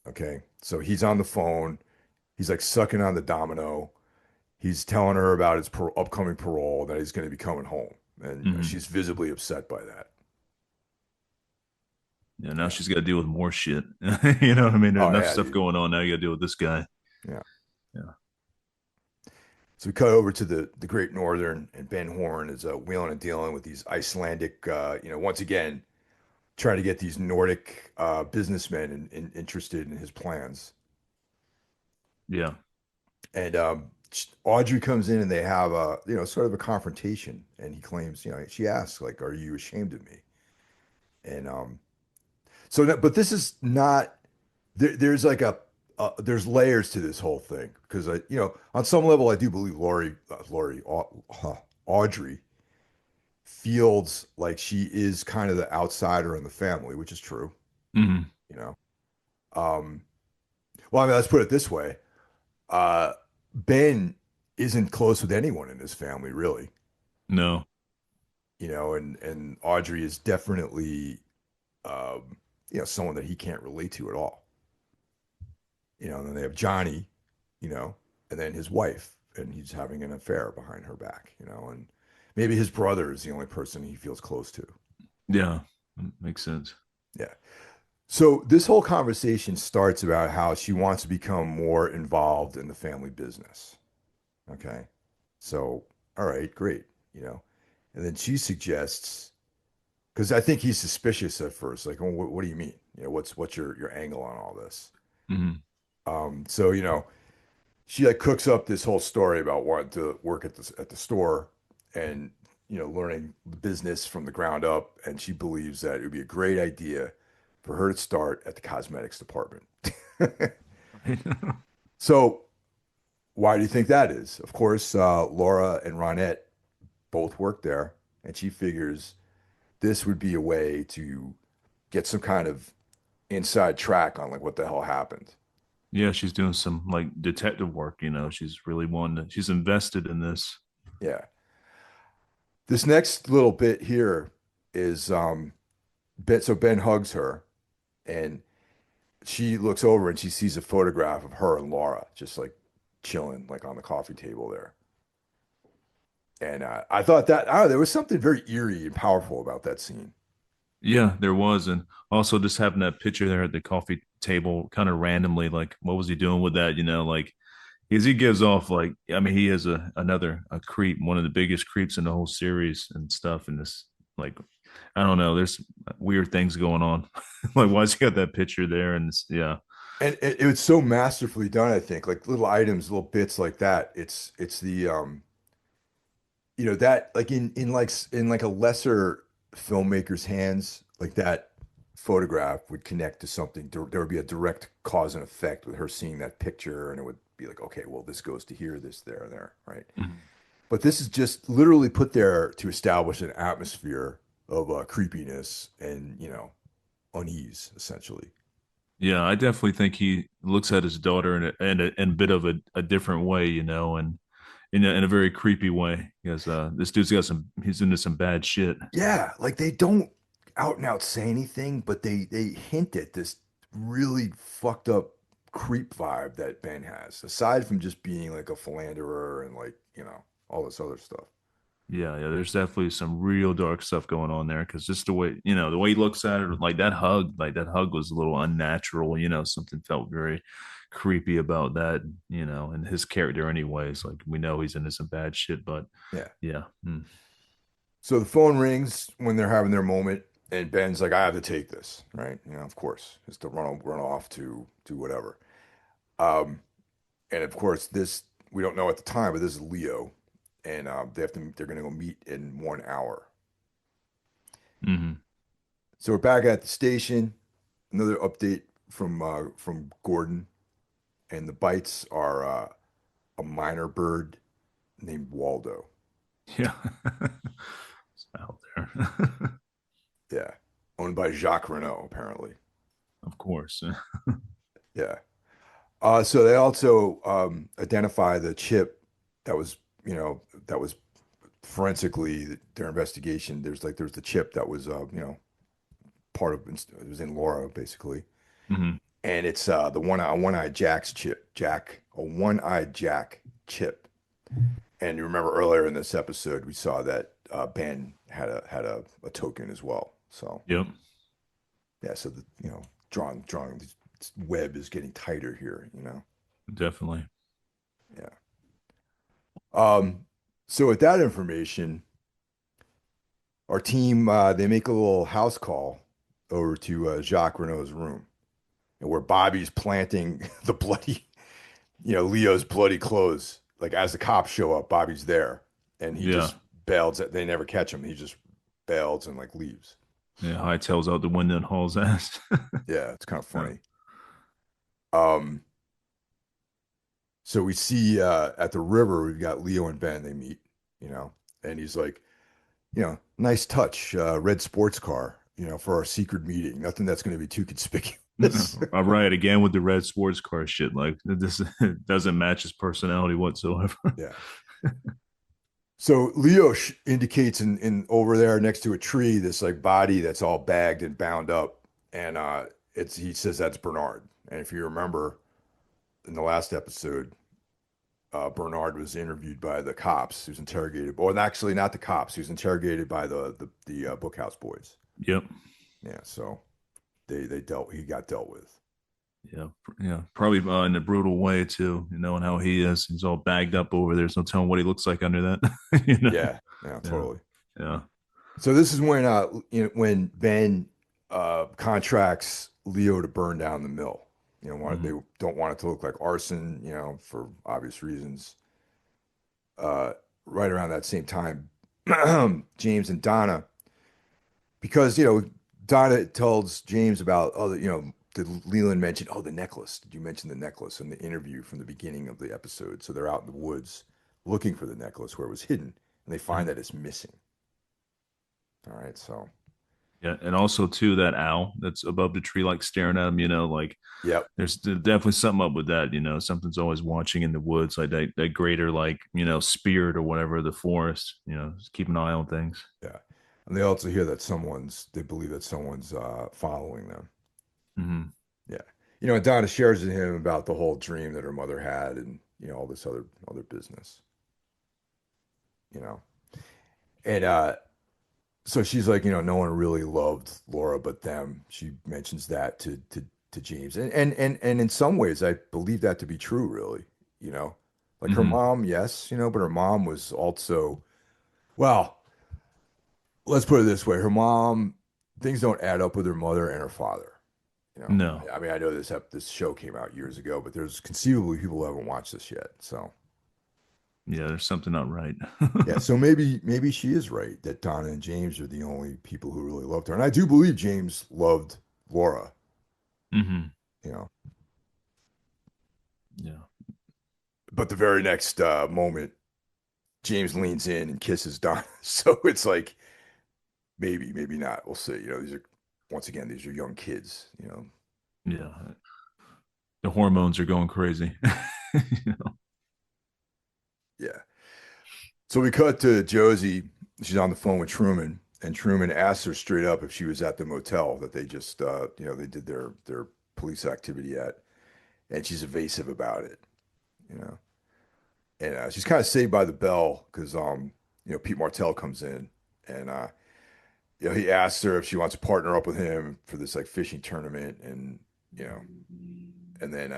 Okay. So he's on the phone. He's like sucking on the domino. He's telling her about his upcoming parole, that he's going to be coming home. And Hmm. she's visibly upset by that. Yeah, now Yeah. she's got to deal with more shit. You know what I mean? There's Oh, enough yeah, stuff dude. going on. Now you got to deal with this guy. Yeah. Yeah. So we cut over to the Great Northern, and Ben Horn is wheeling and dealing with these Icelandic, once again, trying to get these Nordic businessmen interested in his plans. Yeah. And Audrey comes in and they have sort of a confrontation. And he claims, she asks, like, "Are you ashamed of me?" And but this is not, there's like there's layers to this whole thing because on some level, I do believe Audrey feels like she is kind of the outsider in the family, which is true, Hmm. you know. Um, well, I mean, let's put it this way. Uh, Ben isn't close with anyone in his family, really, No. and Audrey is definitely, someone that he can't relate to at all. And then they have Johnny, you know, and then his wife, and he's having an affair behind her back, and maybe his brother is the only person he feels close to. Yeah. Makes sense. Yeah. So this whole conversation starts about how she wants to become more involved in the family business. Okay. So, all right, great, you know. And then she suggests, because I think he's suspicious at first, like, oh, what do you mean? What's your angle on all this? Hmm. So, she like cooks up this whole story about wanting to work at the store and learning the business from the ground up, and she believes that it would be a great idea for her to start at the cosmetics department. So why do you think that is? Of course, Laura and Ronette both work there, and she figures this would be a way to get some kind of inside track on like what the hell happened. Yeah, she's doing some like detective work, you know. She's really wanting to, she's invested in this. Yeah. This next little bit here is Ben. So Ben hugs her, and she looks over and she sees a photograph of her and Laura just like chilling like on the coffee table there. And I thought that I don't know, there was something very eerie and powerful about that scene. Yeah, there was. And also just having that picture there at the coffee table kind of randomly, like what was he doing with that? You know, like because he gives off like I mean, he is a creep, one of the biggest creeps in the whole series and stuff. And this like I don't know, there's weird things going on. Like why's he got that picture there? And this, yeah. And it was so masterfully done, I think. Like little items, little bits like that. It's the that like in like a lesser filmmaker's hands, like that photograph would connect to something. There would be a direct cause and effect with her seeing that picture, and it would be like, okay, well, this goes to here, this there, and there, right? Mhm. But this is just literally put there to establish an atmosphere of creepiness and unease, essentially. Yeah, I definitely think he looks at his daughter in a bit of a different way, you know, and in a very creepy way because this dude's got some he's into some bad shit. Yeah, like they don't out and out say anything, but they hint at this really fucked up creep vibe that Ben has, aside from just being like a philanderer and like, all this other stuff. Yeah, yeah, there's definitely some real dark stuff going on there because just the way, you know, the way he looks at it, like that hug was a little unnatural, you know, something felt very creepy about that, you know, and his character anyways, like we know he's into some bad shit, but Yeah. yeah. Mm. So the phone rings when they're having their moment, and Ben's like, I have to take this, right? Of course, it's to run off to do whatever. Um, and of course, this we don't know at the time, but this is Leo, and they're gonna go meet in 1 hour. Hmm. So we're back at the station. Another update from Gordon, and the bites are a minor bird named Waldo. Yeah. It's out there. Yeah, owned by Jacques Renault, apparently. Of course. Yeah. So they also identify the chip that was, that was forensically their investigation. There's the chip that was, part of it was in Laura basically, Hmm. and it's the one-eyed Jack's chip, a one-eyed Jack chip. And you remember earlier in this episode we saw that Ben had a token as well. So Yep, yeah, so the drawing this web is getting tighter here. definitely. Yeah. Um, so with that information, our team they make a little house call over to Jacques Renault's room, and where Bobby's planting the bloody, Leo's bloody clothes. Like as the cops show up, Bobby's there, and he Yeah. just bails. They never catch him. He just bails and like leaves. Yeah. Hightails out the window and hauls ass. Yeah, it's kind of Yeah. funny. Um, so we see at the river we've got Leo and Ben. They meet, and he's like, nice touch, red sports car, for our secret meeting. Nothing that's going to be too conspicuous. All right, again with the red sports car shit. Like this doesn't match his personality whatsoever. Yeah. So Leo indicates in over there next to a tree this like body that's all bagged and bound up, and it's he says that's Bernard. And if you remember in the last episode, Bernard was interviewed by the cops. He was interrogated, or actually not the cops. He was interrogated by the Bookhouse boys. Yep. Yeah, so they dealt he got dealt with. Yeah, yeah, probably in a brutal way too. You know, and how he is. He's all bagged up over there. There's no telling what he looks like under that. You know. Yeah, yeah, Yeah, totally. yeah. So this is when when Ben contracts Leo to burn down the mill. They Mhm. don't want it to look like arson, for obvious reasons. Uh, right around that same time, James and Donna, because Donna tells James about other, did Leland mention, oh, the necklace? Did you mention the necklace in the interview from the beginning of the episode? So they're out in the woods looking for the necklace where it was hidden, and they find Mhm. that it's missing. All right, so Yeah, and also too that owl that's above the tree, like staring at him. You know, like yep. there's definitely something up with that. You know, something's always watching in the woods, like that greater, like spirit or whatever of the forest. You know, just keep an eye on things. Yeah. And they also hear that they believe that someone's following them. Hmm. Yeah. And Donna shares with him about the whole dream that her mother had and, all this other business, you know. And so she's like, no one really loved Laura but them. She mentions that to James. And in some ways I believe that to be true, really, you know. Like her Hmm. mom, yes, but her mom was also, well, let's put it this way. Her mom, things don't add up with her mother and her father. You know, No. I mean, I know this show came out years ago, but there's conceivably people who haven't watched this yet. So Yeah, there's something not right. yeah, so maybe she is right that Donna and James are the only people who really loved her, and I do believe James loved Laura. Hmm. You know, Yeah. but the very next moment, James leans in and kisses Donna. So it's like maybe not. We'll see. These are once again these are young kids. Yeah. The hormones are going crazy. You know? Yeah. So we cut to Josie. She's on the phone with Truman, and Truman asks her straight up if she was at the motel that they just, they did their police activity at, and she's evasive about it, you know. And she's kind of saved by the bell because, Pete Martell comes in, and he asks her if she wants to partner up with him for this like fishing tournament, and you know, and then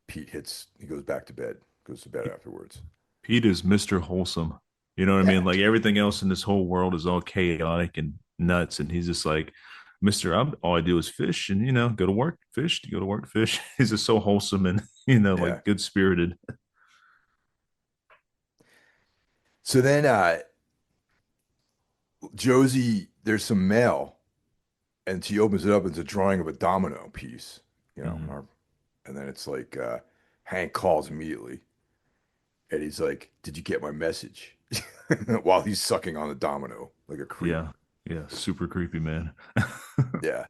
he goes back to bed, goes to bed afterwards. Pete is Mr. Wholesome. You know what I Yeah, mean? Like everything else in this whole world is all chaotic and nuts. And he's just like, Mr. All I do is fish and, go to work, fish, go to work, fish. He's just so wholesome and, yeah. like good spirited. So then Josie, there's some mail, and she opens it up. It's a drawing of a domino piece, Mhm. and then it's like Hank calls immediately, and he's like, "Did you get my message?" While he's sucking on the domino like a creep. Yeah. Yeah. Super creepy, man. Yeah.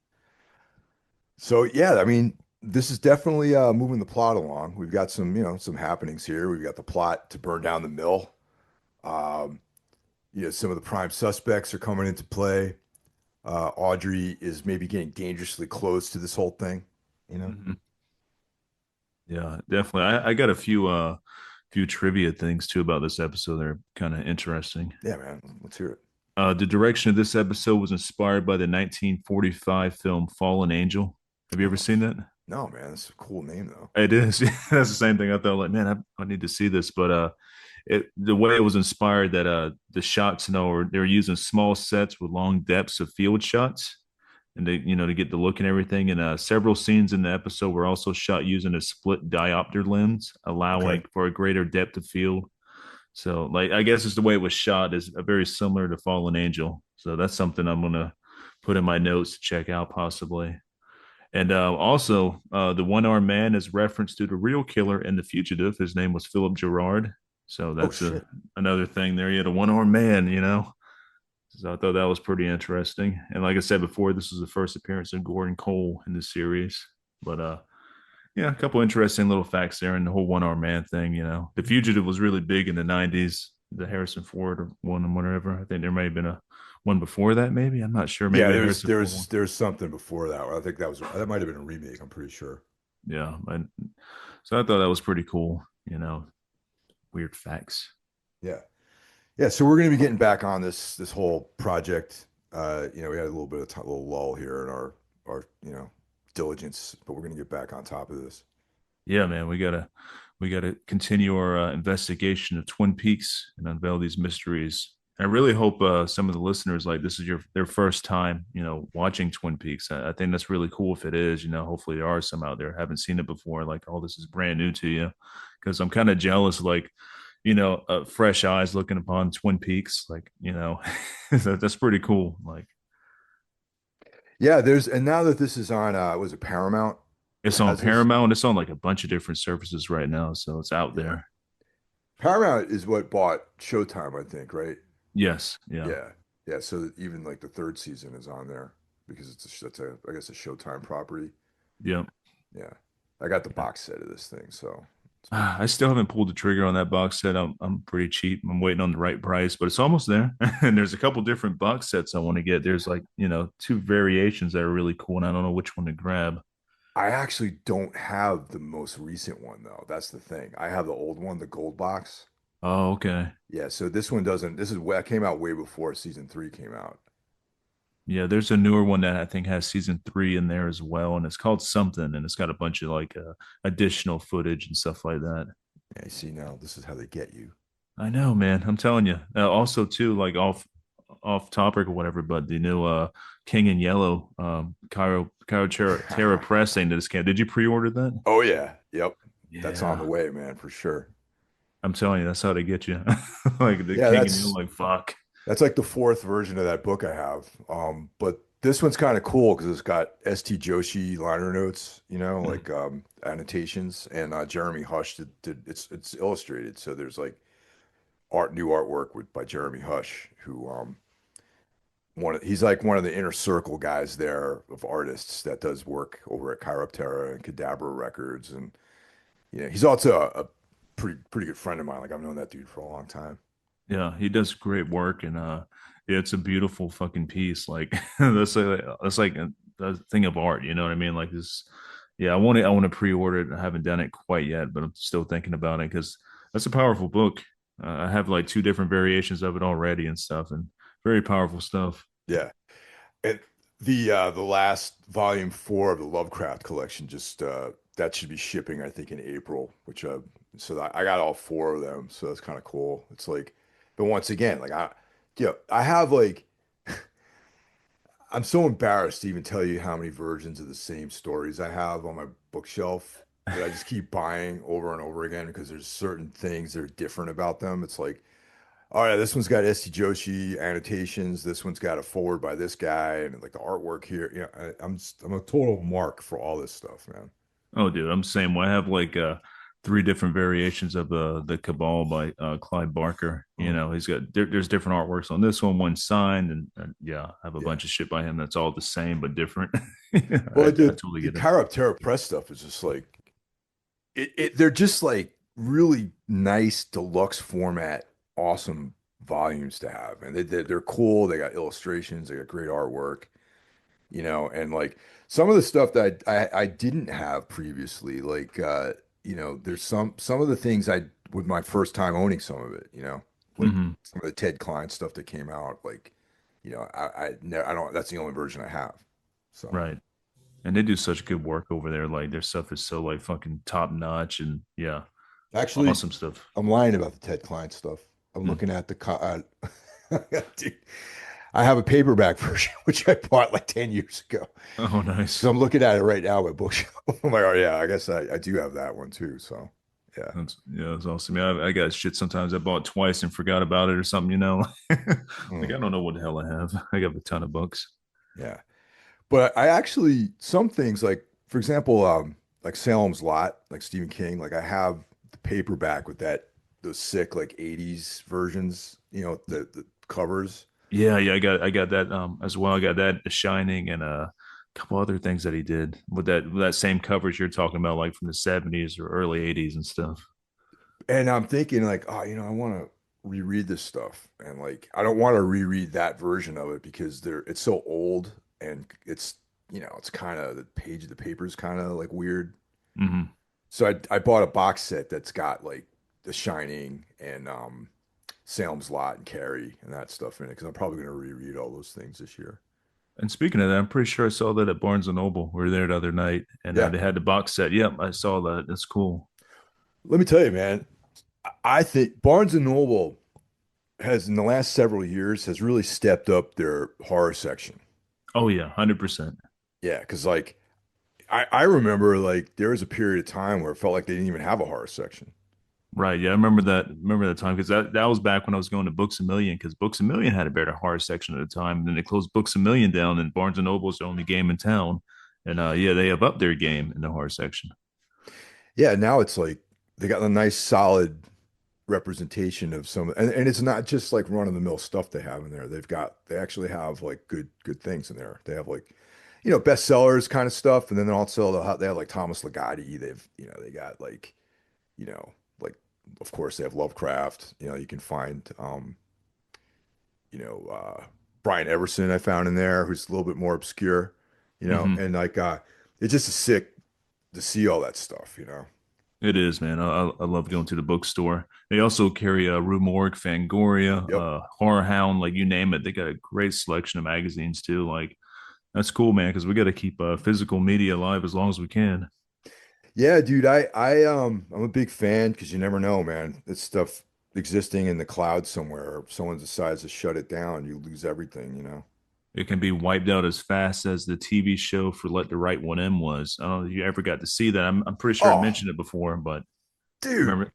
So yeah, I mean, this is definitely moving the plot along. We've got some happenings here. We've got the plot to burn down the mill. Um, some of the prime suspects are coming into play. Audrey is maybe getting dangerously close to this whole thing, you know? Mhm. Yeah, definitely. I got a few trivia things too about this episode. They're kind of interesting. Yeah, man. Let's hear it. The direction of this episode was inspired by the 1945 film Fallen Angel. Have you ever Oh, seen that? no, man. That's a cool name, though. It is. That's the same thing. I thought, like, man, I need to see this. But the way it was inspired that the shots, they were using small sets with long depths of field shots, and they, to get the look and everything. And several scenes in the episode were also shot using a split diopter lens, Okay. allowing for a greater depth of field. So, like, I guess it's the way it was shot is very similar to Fallen Angel. So that's something I'm gonna put in my notes to check out possibly. And also, the one armed man is referenced to the real killer in The Fugitive. His name was Philip Gerard. So Oh, that's shit. another thing there. You had a one armed man, So I thought that was pretty interesting. And like I said before, this was the first appearance of Gordon Cole in the series. But yeah, a couple interesting little facts there, and the whole one arm man thing. The Fugitive was really big in the '90s. The Harrison Ford one and whatever. I think there may have been a one before that. Maybe I'm not sure. Yeah, Maybe the there's Harrison Ford there's one. there's something before that. I think that might have been a remake. I'm pretty sure. Yeah, so I thought that was pretty cool. Weird facts. Yeah, yeah. So we're gonna be getting back on this whole project. We had a little bit of little lull here in our diligence, but we're gonna get back on top of this. Yeah, man, we gotta continue our investigation of Twin Peaks and unveil these mysteries. I really hope some of the listeners, like, this is their first time, watching Twin Peaks. I think that's really cool if it is. Hopefully there are some out there who haven't seen it before. Like, oh, this is brand new to you, because I'm kind of jealous. Like, fresh eyes looking upon Twin Peaks. Like, that's pretty cool. Like, Yeah, and now that this is on, was it Paramount it's that on has this? Paramount. It's on like a bunch of different services right now, so it's out Yeah, there. Paramount is what bought Showtime, I think, right? Yes, yeah, Yeah, yeah. So even like the third season is on there because that's I guess a Showtime property. yeah. Yeah, I got the box set of this thing, so it's pretty I cool. still haven't pulled the trigger on that box set. I'm pretty cheap. I'm waiting on the right price, but it's almost there. And there's a couple different box sets I want to get. There's like, two variations that are really cool, and I don't know which one to grab. I actually don't have the most recent one though. That's the thing. I have the old one, the gold box. Oh, okay. Yeah, so this one doesn't. This is what came out way before season three came out. Yeah, there's a newer one that I think has season three in there as well, and it's called something, and it's got a bunch of like additional footage and stuff like that. Yeah, you see now, this is how they get you. I know, man. I'm telling you. Also, too, like off topic or whatever, but the new King in Yellow Cairo Terra Press thing that just came. Did you pre-order that? Oh yeah, yep. That's on the Yeah, way, man, for sure. I'm telling you, that's how they get you. Like the Yeah, King in Yellow, like fuck. that's like the fourth version of that book I have. But this one's kind of cool because it's got ST Joshi liner notes, like annotations, and Jeremy Hush did it's illustrated, so there's like new artwork by Jeremy Hush, who he's like one of the inner circle guys there of artists that does work over at Chiroptera and Cadabra Records, and he's also a pretty good friend of mine. Like I've known that dude for a long time. Yeah, he does great work, and yeah, it's a beautiful fucking piece. Like that's like a thing of art. You know what I mean? Like this. Yeah, I want to pre-order it. I haven't done it quite yet, but I'm still thinking about it because that's a powerful book. I have like two different variations of it already and stuff, and very powerful stuff. Yeah, and the last volume four of the Lovecraft collection just that should be shipping, I think, in April. I got all four of them, so that's kind of cool. It's like, but once again, like I have like I'm so embarrassed to even tell you how many versions of the same stories I have on my bookshelf that I just keep buying over and over again because there's certain things that are different about them. It's like, oh yeah, this one's got S.T. Joshi annotations. This one's got a forward by this guy, and like the artwork here. I'm a total mark for all this stuff, man. Oh, dude, I'm the same way. I have like three different variations of the Cabal by Clyde Barker. Mhm. He's got there's different artworks on this one, signed, and yeah, I have a Yeah. bunch of shit by him that's all the same but different. I Well, totally the get it. Cairo Terra Press stuff is just like they're just like really nice deluxe format, awesome volumes to have, and they're cool. They got illustrations, they got great artwork, and like some of the stuff that I didn't have previously, like there's some of the things I with my first time owning some of it, like Hmm. some of the Ted Klein stuff that came out, like I don't that's the only version I have. So Right. And they do such good work over there. Like their stuff is so like fucking top notch, and yeah, actually, awesome stuff. I'm lying about the Ted Klein stuff. I'm Mm. looking at dude, I have a paperback version which I bought like 10 years ago. Oh, So nice. I'm looking at it right now, my bookshelf. I'm like, oh yeah, I guess I do have that one too. So yeah. That's awesome. Yeah, I got shit sometimes I bought twice and forgot about it or something. Like Mm, I don't know what the hell I have. I got a ton of books. yeah. But I actually some things like for example, like Salem's Lot, like Stephen King, like I have the paperback with those sick like 80s versions, the covers. Yeah, yeah, I got that as well. I got that The Shining and a couple other things that he did with that same coverage you're talking about, like from the 70s or early 80s and stuff. And I'm thinking like, oh, I want to reread this stuff, and like, I don't want to reread that version of it because it's so old, and it's kind of the paper's kind of like weird. Hmm. So I bought a box set that's got like The Shining and Salem's Lot and Carrie and that stuff in it because I'm probably going to reread all those things this year. And speaking of that, I'm pretty sure I saw that at Barnes and Noble. We were there the other night, and Yeah, they had the box set. Yep, I saw that. That's cool. let me tell you, man. I think Barnes and Noble has in the last several years has really stepped up their horror section. Oh yeah, 100%. Yeah, because like I remember like there was a period of time where it felt like they didn't even have a horror section. Right. Yeah, I remember that. Remember that time because that was back when I was going to Books a Million because Books a Million had a better horror section at the time. And then they closed Books a Million down, and Barnes and Noble's the only game in town. And yeah, they have up their game in the horror section. Yeah, now it's like they got a nice solid representation of some and it's not just like run-of-the-mill stuff they have in there. They actually have like good things in there. They have like bestsellers kind of stuff, and then also they have like Thomas Ligotti. They got like you know like of course they have Lovecraft. You can find you know Brian Everson I found in there who's a little bit more obscure, Hmm. and like it's just a sick to see all that stuff. It is, man. I love going to the bookstore. They also carry Rue Morgue, Fangoria, Yep. Horror Hound, like you name it. They got a great selection of magazines too. Like that's cool, man, because we got to keep physical media alive as long as we can. Yeah, dude, I'm a big fan because you never know, man. This stuff existing in the cloud somewhere, if someone decides to shut it down, you lose everything. It can be wiped out as fast as the TV show for Let the Right One In was. I don't know if you ever got to see that. I'm pretty sure I Oh, mentioned it before, but dude. remember,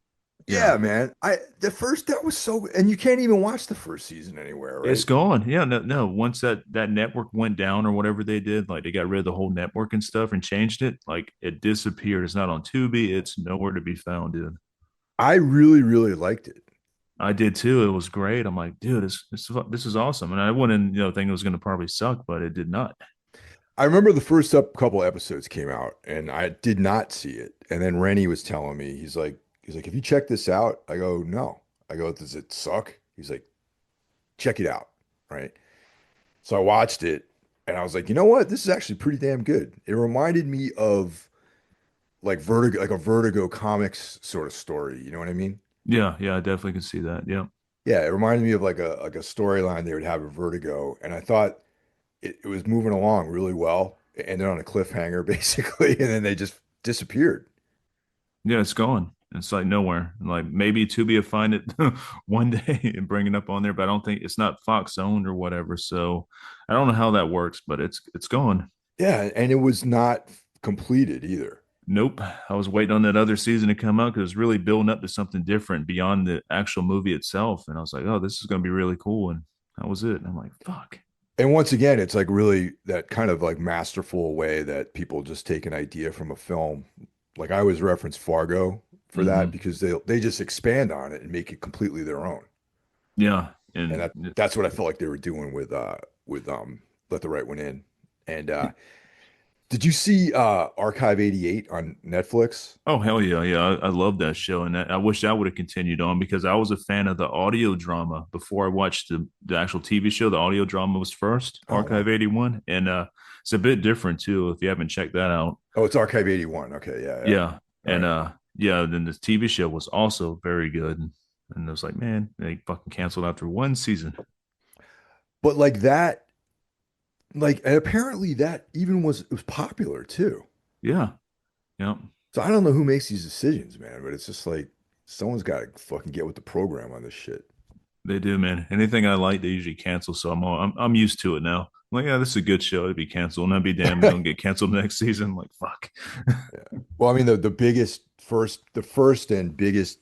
yeah, Yeah, man. That was so, and you can't even watch the first season anywhere, it's right? gone. Yeah, no, no. Once that network went down or whatever they did, like they got rid of the whole network and stuff and changed it, like it disappeared. It's not on Tubi. It's nowhere to be found, dude. I really, really liked it. I did too. It was great. I'm like, dude, this is awesome. And I wouldn't, think it was going to probably suck, but it did not. I remember the first couple episodes came out, and I did not see it. And then Rennie was telling me, he's like, "Have you checked this out?" I go, "No." I go, "Does it suck?" He's like, "Check it out." Right. So I watched it and I was like, you know what? This is actually pretty damn good. It reminded me of like Vertigo, like a Vertigo comics sort of story. You know what I mean? Yeah, yeah, I definitely can see that. Yeah. Yeah, it reminded me of like a storyline they would have at Vertigo. And I thought it was moving along really well. It ended on a cliffhanger basically, and then they just disappeared. Yeah, it's gone. It's like nowhere. Like maybe Tubi will find it one day and bring it up on there, but I don't think it's not Fox owned or whatever. So I don't know how that works, but it's gone. Yeah, and it was not completed either. Nope. I was waiting on that other season to come out because it's really building up to something different beyond the actual movie itself. And I was like, oh, this is going to be really cool. And that was it. And I'm like, fuck. And once again, it's like really that kind of like masterful way that people just take an idea from a film. Like I always reference Fargo for that Hmm. because they just expand on it and make it completely their own. Yeah. And And that's what I felt like they were doing with Let the Right One In. And did you see Archive 88 on Netflix? oh, hell yeah. Yeah. I love that show. And I wish that would have continued on because I was a fan of the audio drama before I watched the actual TV show. The audio drama was first, Oh wow. Archive 81. And it's a bit different too if you haven't checked that out. Oh, it's Archive 81. Okay, yeah. Yeah. All And right. yeah, then the TV show was also very good. And I was like, man, they fucking canceled after one season. But like that, like and apparently that even was it was popular too. Yeah. Yeah. So I don't know who makes these decisions, man, but it's just like someone's got to fucking get with the program on this shit. They do, man. Anything I like, they usually cancel. So I'm used to it now. I'm like, yeah, this is a good show. It'd be canceled. And I'd be damned, don't get canceled next season. I'm like, fuck. Yeah. Well, I mean, the first and biggest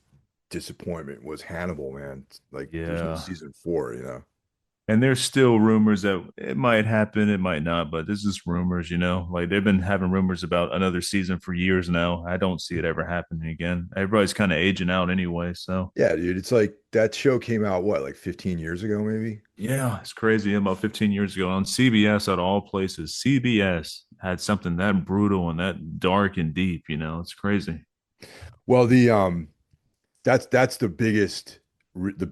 disappointment was Hannibal, man. Like, there's no Yeah. season 4. And there's still rumors that it might happen, it might not, but this is rumors, Like they've been having rumors about another season for years now. I don't see it ever happening again. Everybody's kind of aging out anyway, so Yeah, dude. It's like that show came out what, like 15 years ago, maybe? yeah, it's crazy. About 15 years ago on CBS, out of all places, CBS had something that brutal and that dark and deep. It's crazy. Well, that's the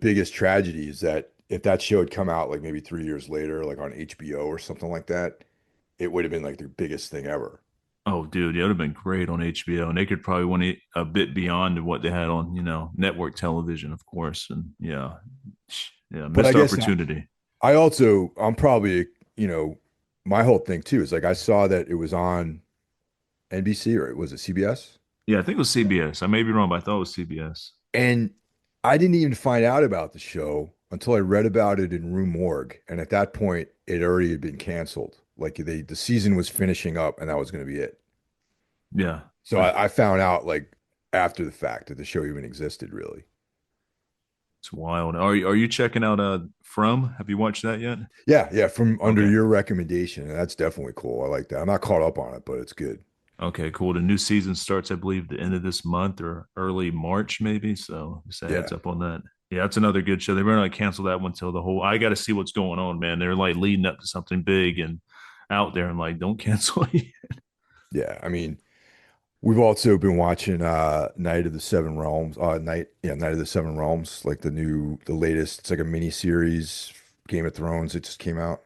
biggest tragedy is that if that show had come out like maybe 3 years later, like on HBO or something like that, it would have been like the biggest thing ever. Oh, dude, yeah, it would have been great on HBO, and they could probably went a bit beyond what they had on, network television, of course. And yeah, But I missed guess opportunity. I'm probably, you know, my whole thing too is like I saw that it was on NBC or was it CBS? Yeah, I think it was CBS. I may be wrong, but I thought it was CBS. And I didn't even find out about the show until I read about it in Rue Morgue. And at that point, it already had been canceled. Like the season was finishing up and that was going to be it. Yeah, So I found out like after the fact that the show even existed, really. it's wild. Are you checking out From? Have you watched that yet? Yeah, yeah, from under Okay. your recommendation. And that's definitely cool. I like that. I'm not caught up on it, but it's good. Okay, cool. The new season starts, I believe, the end of this month or early March, maybe. So just a Yeah. heads up on that. Yeah, that's another good show. They better not cancel that one till the whole. I got to see what's going on, man. They're like leading up to something big and out there. I'm like, don't cancel it. Yeah. I mean, we've also been watching Night of the Seven Realms. Night of the Seven Realms, like the latest, it's like a mini series, Game of Thrones. It just came out.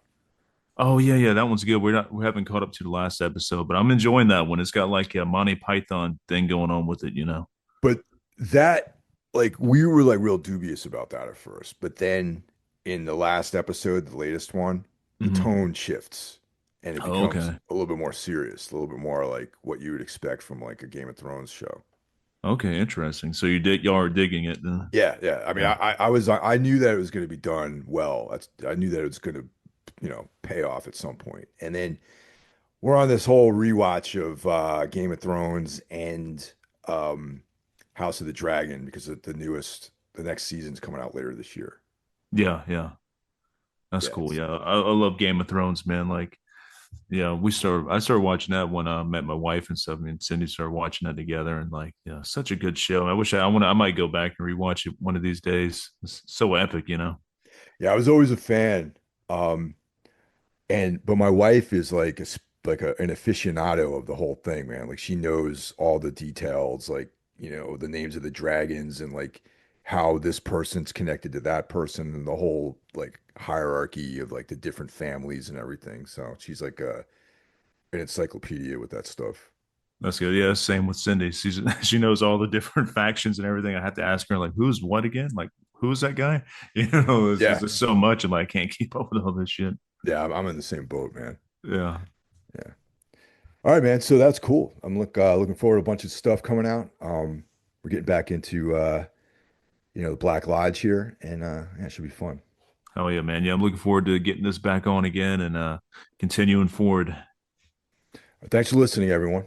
Oh yeah, yeah, that one's good. We haven't caught up to the last episode, but I'm enjoying that one. It's got like a Monty Python thing going on with it. But that, like, we were like real dubious about that at first. But then in the last episode, the latest one, the Hmm. tone shifts and it Oh, becomes okay. a little bit more serious, a little bit more like what you would expect from like a Game of Thrones show. Okay, interesting. So y'all are digging it then. Yeah, yeah. I mean, Yeah. I knew that it was going to be done well. I knew that it was going to, pay off at some point. And then we're on this whole rewatch of Game of Thrones and um, House of the Dragon because the next season's coming out later this year. Yeah, yeah. That's Yeah, cool. Yeah. I love Game of Thrones, man. Like, yeah, I started watching that when I met my wife and stuff. Me and Cindy started watching that together and like, yeah, such a good show. I might go back and rewatch it one of these days. It's so epic. yeah. I was always a fan, um, but my wife is like an aficionado of the whole thing, man. Like she knows all the details, like the names of the dragons and like how this person's connected to that person and the whole like hierarchy of like the different families and everything. So she's like an encyclopedia with that stuff. That's good. Yeah, same with Cindy. She knows all the different factions and everything. I have to ask her like, who's what again? Like, who's that guy? There's Yeah, just so much, and like, I can't keep up with all this shit. yeah, I'm in the same boat, man. Yeah. Yeah. All right, man. So that's cool. I'm looking forward to a bunch of stuff coming out. We're getting back into the Black Lodge here, and yeah, it should be fun. Oh yeah, man. Yeah, I'm looking forward to getting this back on again and continuing forward. Thanks for listening, everyone.